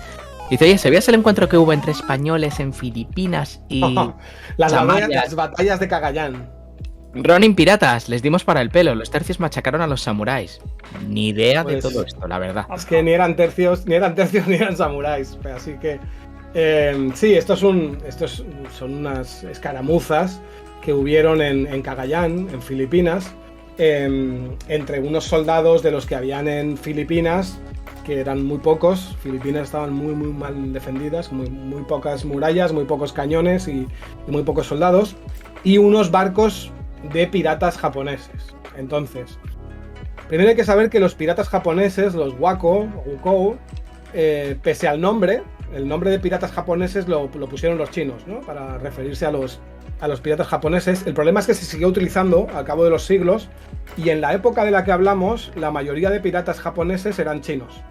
Dice, oye, ¿sabías el encuentro que hubo entre españoles en Filipinas y las batallas de Cagayán? Ronin piratas? Les dimos para el pelo, los tercios machacaron a los samuráis. Ni idea de todo esto, la verdad. Es que ni eran tercios ni eran samuráis, así que sí, estos son unas escaramuzas que hubieron en Cagayán, en Filipinas, entre unos soldados de los que habían en Filipinas, que eran muy pocos. Filipinas estaban muy mal defendidas, muy pocas murallas, muy pocos cañones y muy pocos soldados, y unos barcos de piratas japoneses. Entonces, primero hay que saber que los piratas japoneses, los Wako, pese al nombre, el nombre de piratas japoneses lo pusieron los chinos, ¿no? Para referirse a los piratas japoneses. El problema es que se siguió utilizando al cabo de los siglos, y en la época de la que hablamos, la mayoría de piratas japoneses eran chinos,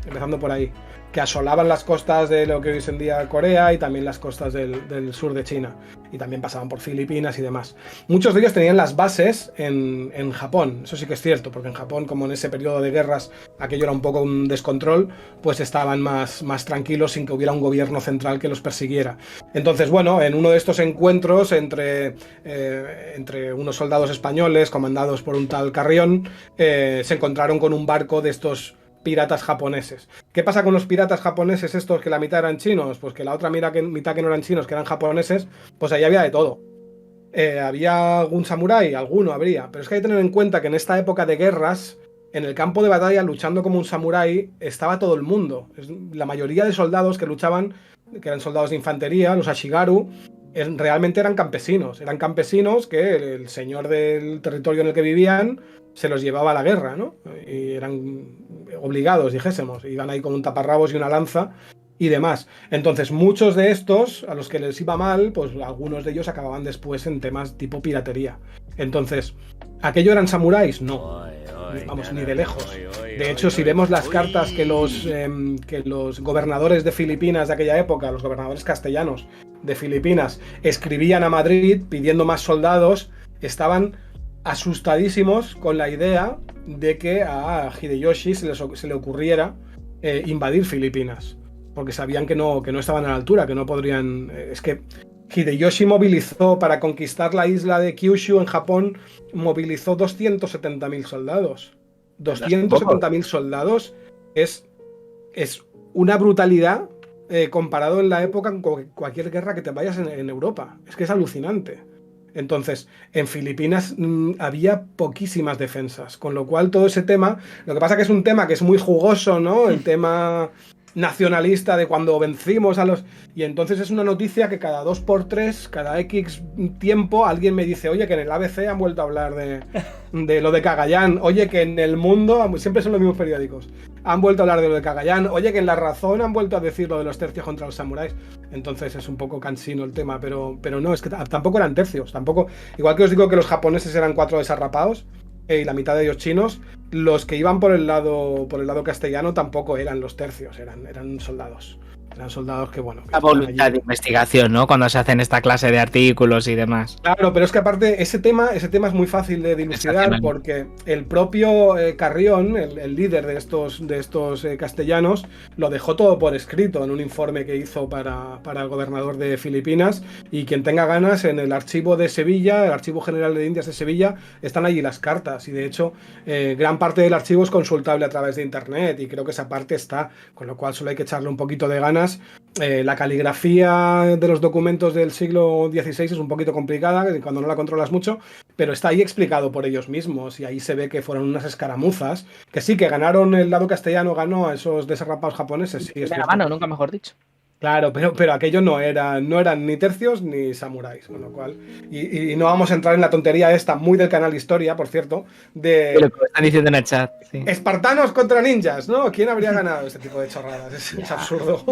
empezando por ahí, que asolaban las costas de lo que hoy es en día Corea y también las costas del sur de China, y también pasaban por Filipinas y demás. Muchos de ellos tenían las bases en Japón, eso sí que es cierto, porque en Japón, como en ese periodo de guerras aquello era un poco un descontrol, pues estaban más tranquilos sin que hubiera un gobierno central que los persiguiera. Entonces, bueno, en uno de estos encuentros entre unos soldados españoles comandados por un tal Carrión, se encontraron con un barco de estos piratas japoneses. ¿Qué pasa con los piratas japoneses estos, que la mitad eran chinos? Pues que la otra mitad que no eran chinos, que eran japoneses, pues ahí había de todo. ¿Había algún samurái? Alguno habría. Pero es que hay que tener en cuenta que en esta época de guerras, en el campo de batalla, luchando como un samurái, estaba todo el mundo. La mayoría de soldados que luchaban, que eran soldados de infantería, los ashigaru, realmente eran campesinos. Eran campesinos que el señor del territorio en el que vivían se los llevaba a la guerra, ¿no? Y eran obligados, dijésemos. Iban ahí con un taparrabos y una lanza y demás. Entonces, muchos de estos, a los que les iba mal, pues algunos de ellos acababan después en temas tipo piratería. Entonces, ¿aquello eran samuráis? No. Vamos, ni de lejos. De hecho, si vemos las cartas que los gobernadores de Filipinas de aquella época, los gobernadores castellanos de Filipinas, escribían a Madrid pidiendo más soldados, estaban asustadísimos con la idea de que a Hideyoshi se le ocurriera invadir Filipinas, porque sabían que no estaban a la altura, que no podrían. Es que Hideyoshi movilizó para conquistar la isla de Kyushu en Japón, movilizó 270.000 soldados. 270.000 soldados es una brutalidad comparado en la época con cualquier guerra que te vayas en Europa. Es que es alucinante. Entonces, en Filipinas había poquísimas defensas, con lo cual todo ese tema, lo que pasa que es un tema que es muy jugoso, ¿no? El tema nacionalista de cuando vencimos a los... Y entonces es una noticia que cada 2x3, cada X tiempo, alguien me dice, oye, que en el ABC han vuelto a hablar de lo de Cagayán, oye, que en El Mundo, siempre son los mismos periódicos, han vuelto a hablar de lo de Cagayán, oye, que en La Razón han vuelto a decir lo de los tercios contra los samuráis. Entonces es un poco cansino el tema, pero no, es que tampoco eran tercios, tampoco. Igual que os digo que los japoneses eran 4 desarrapados, y la mitad de ellos chinos, los que iban por el lado castellano tampoco eran los tercios, eran soldados. Eran soldados que, bueno... La voluntad de investigación, ¿no? Cuando se hacen esta clase de artículos y demás. Claro, pero es que aparte ese tema es muy fácil de dilucidar, porque el propio Carrión, el líder de estos castellanos, lo dejó todo por escrito en un informe que hizo para el gobernador de Filipinas, y quien tenga ganas, en el archivo de Sevilla, el Archivo General de Indias de Sevilla, están allí las cartas, y de hecho gran parte del archivo es consultable a través de internet, y creo que esa parte está, con lo cual solo hay que echarle un poquito de ganas. La caligrafía de los documentos del siglo XVI es un poquito complicada cuando no la controlas mucho, pero está ahí explicado por ellos mismos, y ahí se ve que fueron unas escaramuzas, que sí, que ganaron, el lado castellano ganó a esos desarrapados japoneses. Sí, de la mano, nunca mejor dicho. Claro, pero aquello no eran ni tercios ni samuráis, con lo cual... Y no vamos a entrar en la tontería esta, muy del canal Historia, por cierto, de... Lo que están diciendo en el chat. Sí. Espartanos contra ninjas, ¿no? ¿Quién habría ganado este tipo de chorradas? Es absurdo.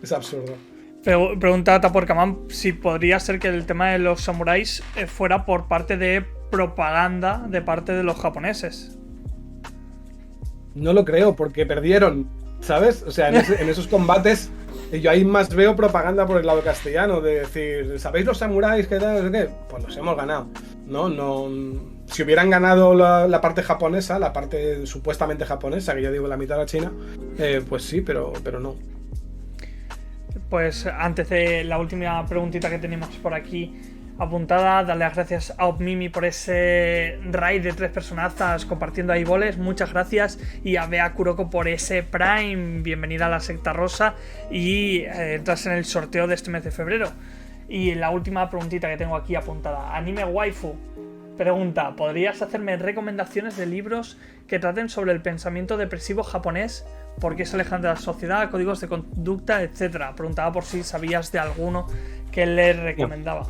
Es absurdo. Pregunta a Taporcamán si podría ser que el tema de los samuráis fuera por parte de propaganda de parte de los japoneses. No lo creo, porque perdieron, ¿sabes? O sea, en esos combates... Y yo ahí más veo propaganda por el lado castellano, de decir, ¿sabéis los samuráis qué tal? No sé qué? Pues los hemos ganado. No. si hubieran ganado la parte japonesa, la parte supuestamente japonesa, que ya digo la mitad de la China, pues sí, pero no. Pues antes de la última preguntita que tenemos por aquí apuntada, darle las gracias a Opmimi por ese raid de 3 personazas compartiendo ahí boles, muchas gracias, y a Bea Kuroko por ese Prime, bienvenida a la secta rosa, y entras en el sorteo de este mes de febrero. Y la última preguntita que tengo aquí apuntada, Anime Waifu pregunta, ¿podrías hacerme recomendaciones de libros que traten sobre el pensamiento depresivo japonés? ¿Por qué se alejan de la sociedad, códigos de conducta, etcétera? Preguntaba por si sabías de alguno que le recomendaba.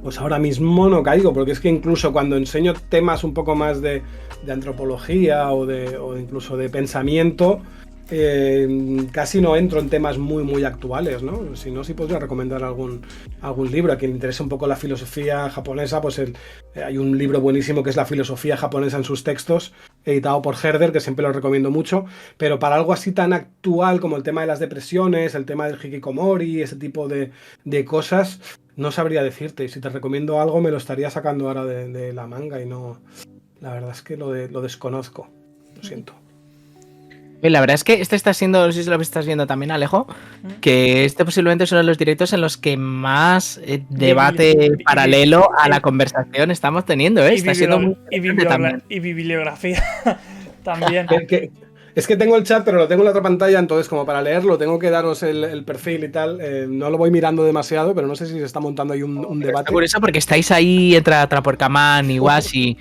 Pues ahora mismo no caigo, porque es que incluso cuando enseño temas un poco más de antropología o incluso de pensamiento, casi no entro en temas muy actuales, ¿no? Si no, sí podría recomendar algún libro. A quien le interese un poco la filosofía japonesa, pues hay un libro buenísimo que es La filosofía japonesa en sus textos, editado por Herder, que siempre lo recomiendo mucho, pero para algo así tan actual como el tema de las depresiones, el tema del hikikomori, ese tipo de cosas, no sabría decirte. Y si te recomiendo algo, me lo estaría sacando ahora de la manga y no... La verdad es que lo desconozco. Lo siento. La verdad es que este está siendo, no sé si lo estás viendo también, Alejo, que este posiblemente es uno de los directos en los que más debate paralelo a la conversación estamos teniendo, ¿eh? Está siendo muy y bibliografía también. Es que tengo el chat, pero lo tengo en la otra pantalla, entonces como para leerlo tengo que daros el perfil y tal. No lo voy mirando demasiado, pero no sé si se está montando ahí un debate. Está curioso porque estáis ahí entre Traporcamán, Iwashi.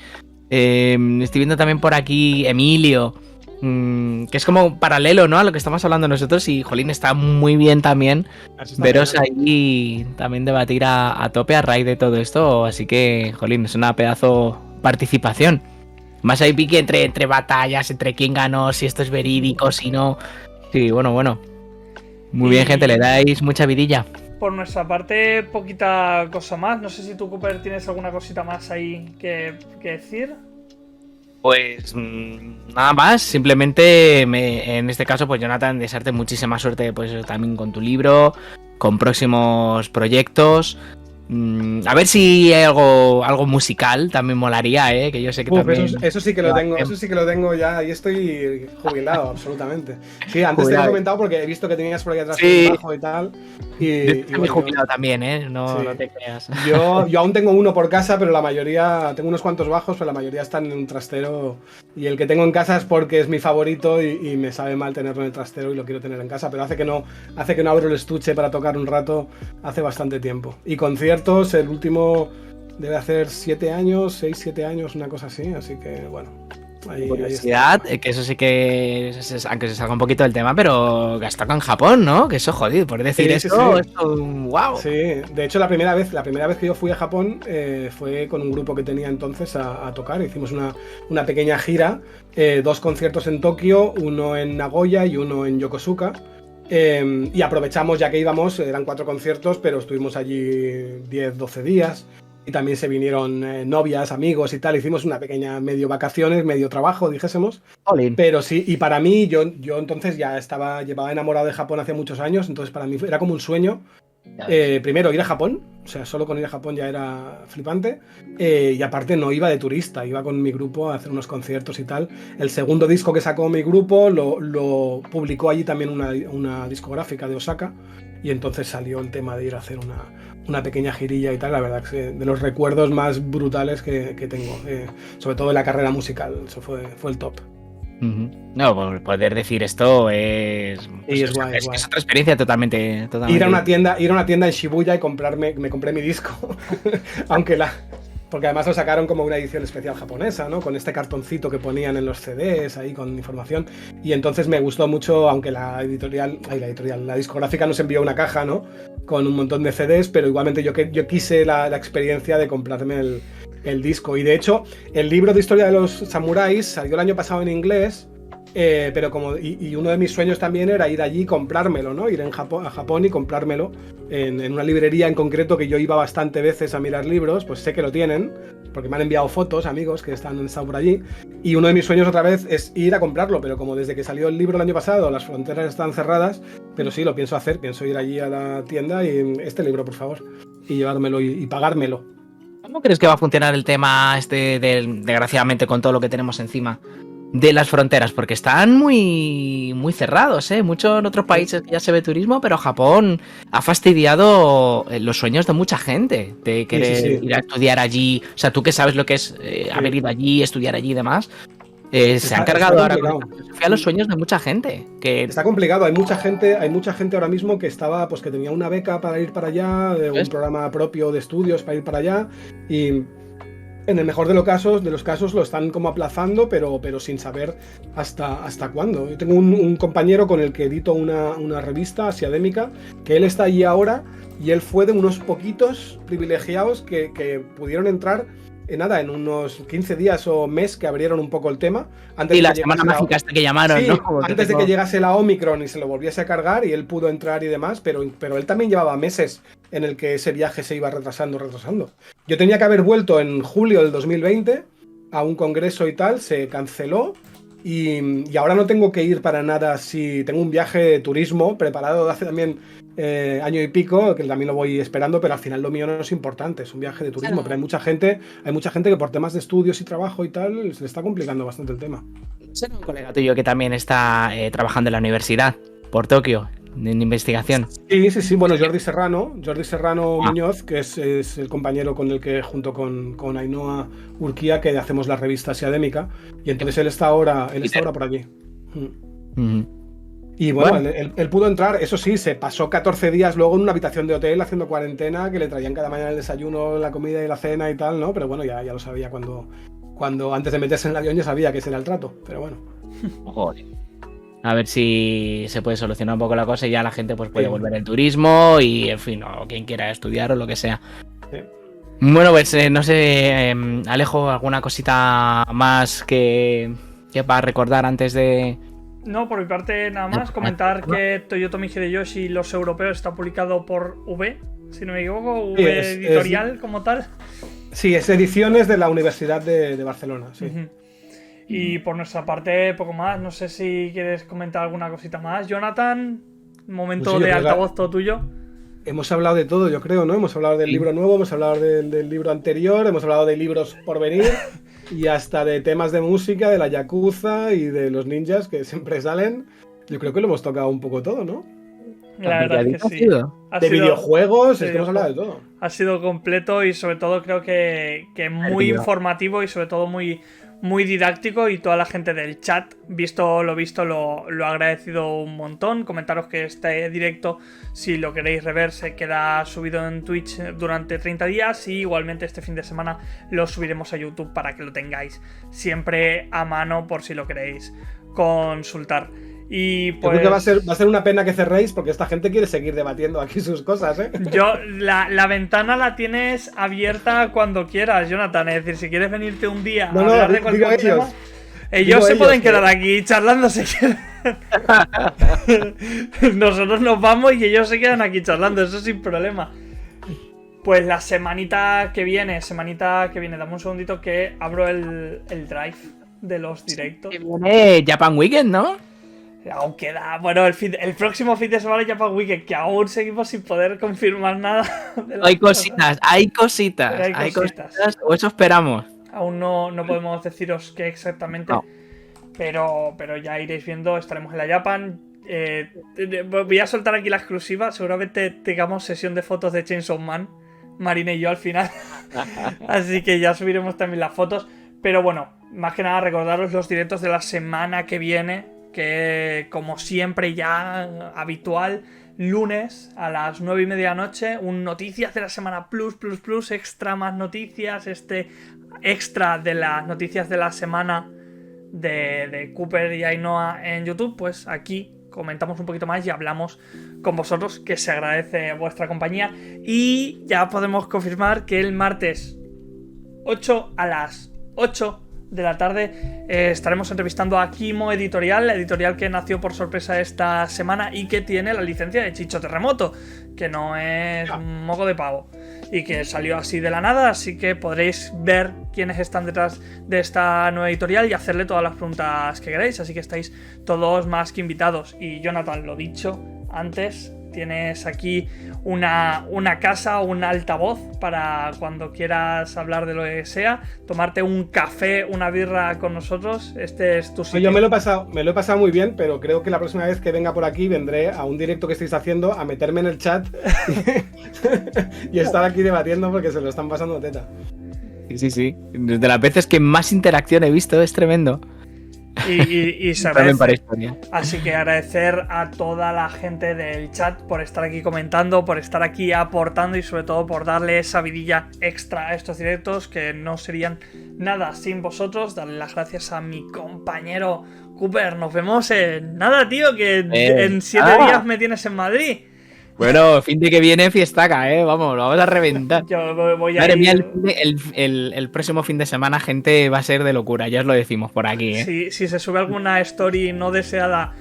Estoy viendo también por aquí Emilio. Que es como paralelo, ¿no? A lo que estamos hablando nosotros. Y, jolín, está muy bien también veros ahí también debatir a tope a raíz de todo esto. Así que, jolín, es una pedazo participación. Más hay pique entre batallas, entre quién ganó, si esto es verídico, si no. Sí, bueno. Muy bien, gente, le dais mucha vidilla. Por nuestra parte, poquita cosa más. No sé si tú, Cooper, tienes alguna cosita más ahí que decir. Pues nada más, simplemente en este caso, pues Jonathan, desearte muchísima suerte pues también con tu libro, con próximos proyectos. A ver si hay algo musical también molaría, que yo sé que también... Eso sí que lo tengo, ya, ahí estoy jubilado, absolutamente. Sí, antes te lo he comentado porque he visto que tenías por ahí atrás un bajo y tal. Yo estoy jubilado también, no te creas. Yo aún tengo uno por casa, pero la mayoría, tengo unos cuantos bajos, pero la mayoría están en un trastero. Y el que tengo en casa es porque es mi favorito y me sabe mal tenerlo en el trastero y lo quiero tener en casa, pero hace que no abro el estuche para tocar un rato hace bastante tiempo. Y conciertos, el último debe hacer 7 años, 6-7 años, una cosa así que bueno. Curiosidad, que eso sí que, aunque se salga un poquito del tema, pero gastó en Japón, ¿no? Que eso, jodido, por decir eso, wow. Sí, de hecho la primera vez que yo fui a Japón fue con un grupo que tenía entonces a tocar. Hicimos una pequeña gira, 2 conciertos en Tokio, uno en Nagoya y uno en Yokosuka. Y aprovechamos, ya que íbamos, eran 4 conciertos, pero estuvimos allí 10-12 días. Y también se vinieron novias, amigos y tal. Hicimos una pequeña medio vacaciones, medio trabajo, dijésemos. Olin. Pero sí, y para mí, yo entonces ya llevaba enamorado de Japón hace muchos años, entonces para mí era como un sueño. Primero ir a Japón, o sea, solo con ir a Japón ya era flipante. Y aparte no iba de turista, iba con mi grupo a hacer unos conciertos y tal. El segundo disco que sacó mi grupo lo publicó allí también una discográfica de Osaka. Y entonces salió el tema de ir a hacer una pequeña girilla y tal. La verdad que de los recuerdos más brutales que tengo, sobre todo de la carrera musical. Eso fue el top. No, por poder decir esto es guay. Es otra experiencia totalmente. Ir a una tienda en Shibuya y me compré mi disco. Porque además lo sacaron como una edición especial japonesa, ¿no? Con este cartoncito que ponían en los CDs ahí con información. Y entonces me gustó mucho, aunque la discográfica nos envió una caja, ¿no? Con un montón de CDs, pero igualmente yo quise la experiencia de comprarme el disco. Y de hecho, el libro de historia de los samuráis salió el año pasado en inglés. Pero y uno de mis sueños también era ir allí y comprármelo, ¿no? Ir a Japón y comprármelo en una librería en concreto que yo iba bastante veces a mirar libros, pues sé que lo tienen, porque me han enviado fotos, amigos que han estado por allí, y uno de mis sueños otra vez es ir a comprarlo, pero como desde que salió el libro el año pasado las fronteras están cerradas, pero sí, lo pienso hacer, pienso ir allí a la tienda y este libro, por favor, y llevármelo y pagármelo. ¿Cómo crees que va a funcionar el tema desgraciadamente con todo lo que tenemos encima, de las fronteras? Porque están muy, muy cerrados, ¿eh? Mucho en otros países ya se ve turismo, pero Japón ha fastidiado los sueños de mucha gente de querer ir a estudiar allí. O sea, tú que sabes lo que es haber ido allí, estudiar allí y demás, se han cargado ahora a los sueños de mucha gente. Está complicado, hay mucha gente ahora mismo que estaba, pues que tenía una beca para ir para allá, un programa propio de estudios para ir para allá, y en el mejor de los casos lo están como aplazando, pero sin saber hasta cuándo. Yo tengo un compañero con el que edito una revista asiadémica, que él está allí ahora, y él fue de unos poquitos privilegiados que pudieron entrar en unos 15 días o mes que abrieron un poco el tema. Y la semana mágica hasta que llamaron, sí, ¿no? Antes de que llegase la Omicron y se lo volviese a cargar, y él pudo entrar y demás, pero él también llevaba meses en el que ese viaje se iba retrasando. Yo tenía que haber vuelto en julio del 2020 a un congreso y tal, se canceló, y ahora no tengo que ir para nada. Si tengo un viaje de turismo preparado de hace también año y pico, que también lo voy esperando, pero al final lo mío no es importante, es un viaje de turismo, pero hay mucha gente que por temas de estudios y trabajo y tal, se le está complicando bastante el tema. Un colega tuyo que también está trabajando en la universidad, por Tokio, en investigación. Sí, bueno, Jordi Serrano Muñoz, que es el compañero con el que, junto con Ainhoa Urquía, que hacemos la revista Asiadémica, y entonces él está ahora por allí. Y bueno, él pudo entrar, eso sí, se pasó 14 días luego en una habitación de hotel haciendo cuarentena, que le traían cada mañana el desayuno, la comida y la cena y tal, ¿no? Pero bueno, ya lo sabía cuando antes de meterse en el avión ya sabía que ese era el trato, pero bueno. Joder. A ver si se puede solucionar un poco la cosa y ya la gente pues puede volver al turismo y, en fin, o quien quiera estudiar o lo que sea. Sí. Bueno, pues no sé, Alejo, ¿alguna cosita más que para recordar antes de...? No, por mi parte nada más, comentar que Toyotomi Hideyoshi, Los Europeos, está publicado por V, si no me equivoco, V Editorial como tal. Sí, es ediciones de la Universidad de Barcelona, sí. Y por nuestra parte, poco más. No sé si quieres comentar alguna cosita más. Jonathan, momento de altavoz todo tuyo. Hemos hablado de todo, yo creo, ¿no? Hemos hablado del libro nuevo, hemos hablado del libro anterior, hemos hablado de libros por venir y hasta de temas de música, de la Yakuza y de los ninjas que siempre salen. Yo creo que lo hemos tocado un poco todo, ¿no? La verdad es que sí. De videojuegos, es que hemos hablado de todo. Ha sido completo y sobre todo creo que muy informativo y sobre todo muy didáctico, y toda la gente del chat, visto lo ha agradecido un montón. Comentaros que este directo, si lo queréis rever, se queda subido en Twitch durante 30 días y igualmente este fin de semana lo subiremos a YouTube para que lo tengáis siempre a mano por si lo queréis consultar. Y pues, yo creo que va a ser una pena que cerréis, porque esta gente quiere seguir debatiendo aquí sus cosas, ¿eh? La ventana la tienes abierta cuando quieras, Jonathan. Es decir, si quieres venirte un día a hablar de cualquier tema, ellos se pueden quedar aquí charlando si quieren. Nosotros nos vamos y ellos se quedan aquí charlando, eso sin problema. Pues la semanita que viene, dame un segundito que abro el drive de los directos. Que viene Japan Weekend, ¿no? Aún queda, bueno, el próximo fin de semana ya para Weekend, que aún seguimos sin poder confirmar nada. Hay cositas, o eso esperamos. Aún no podemos deciros qué exactamente, no. pero ya iréis viendo, estaremos en la Japan. Voy a soltar aquí la exclusiva, seguramente tengamos sesión de fotos de Chainsaw Man, Marina y yo al final. Así que ya subiremos también las fotos, pero bueno, más que nada recordaros los directos de la semana que viene, que como siempre ya habitual, lunes a las 9:30 de la noche, un Noticias de la Semana plus, extra más noticias, extra de las noticias de la semana de Cooper y Ainhoa en YouTube. Pues aquí comentamos un poquito más y hablamos con vosotros, que se agradece vuestra compañía. Y ya podemos confirmar que el martes 8 a las 8 de la tarde estaremos entrevistando a Kimo Editorial, la editorial que nació por sorpresa esta semana y que tiene la licencia de Chicho Terremoto, que no es moco de pavo y que salió así de la nada, así que podréis ver quiénes están detrás de esta nueva editorial y hacerle todas las preguntas que queráis, así que estáis todos más que invitados. Y Jonathan, lo dicho antes, tienes aquí una casa, un altavoz para cuando quieras hablar de lo que sea, tomarte un café, una birra con nosotros. Este es tu sitio. Yo me lo he pasado muy bien, pero creo que la próxima vez que venga por aquí vendré a un directo que estáis haciendo a meterme en el chat y estar aquí debatiendo porque se lo están pasando teta. Sí. Desde las veces que más interacción he visto, es tremendo. Y se También para agradece. historia. Así que agradecer a toda la gente del chat por estar aquí comentando, por estar aquí aportando y sobre todo por darle esa vidilla extra a estos directos que no serían nada sin vosotros. Darle las gracias a mi compañero Cooper. Nos vemos en nada, tío, que en 7 días me tienes en Madrid. Bueno, fin de que viene fiestaca, vamos, lo vamos a reventar. Yo voy a Madre mía, ir... el próximo fin de semana, gente, va a ser de locura, ya os lo decimos por aquí, Si se sube alguna story no deseada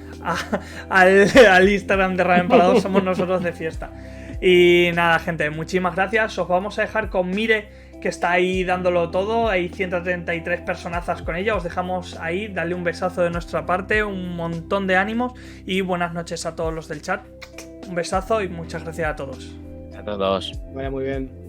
al Instagram de Raven Parador, somos nosotros de fiesta. Y nada, gente, muchísimas gracias. Os vamos a dejar con Mire, que está ahí dándolo todo. Hay 133 personazas con ella. Os dejamos ahí, dale un besazo de nuestra parte, un montón de ánimos y buenas noches a todos los del chat. Un besazo y muchas gracias a todos. A todos. Vaya muy bien.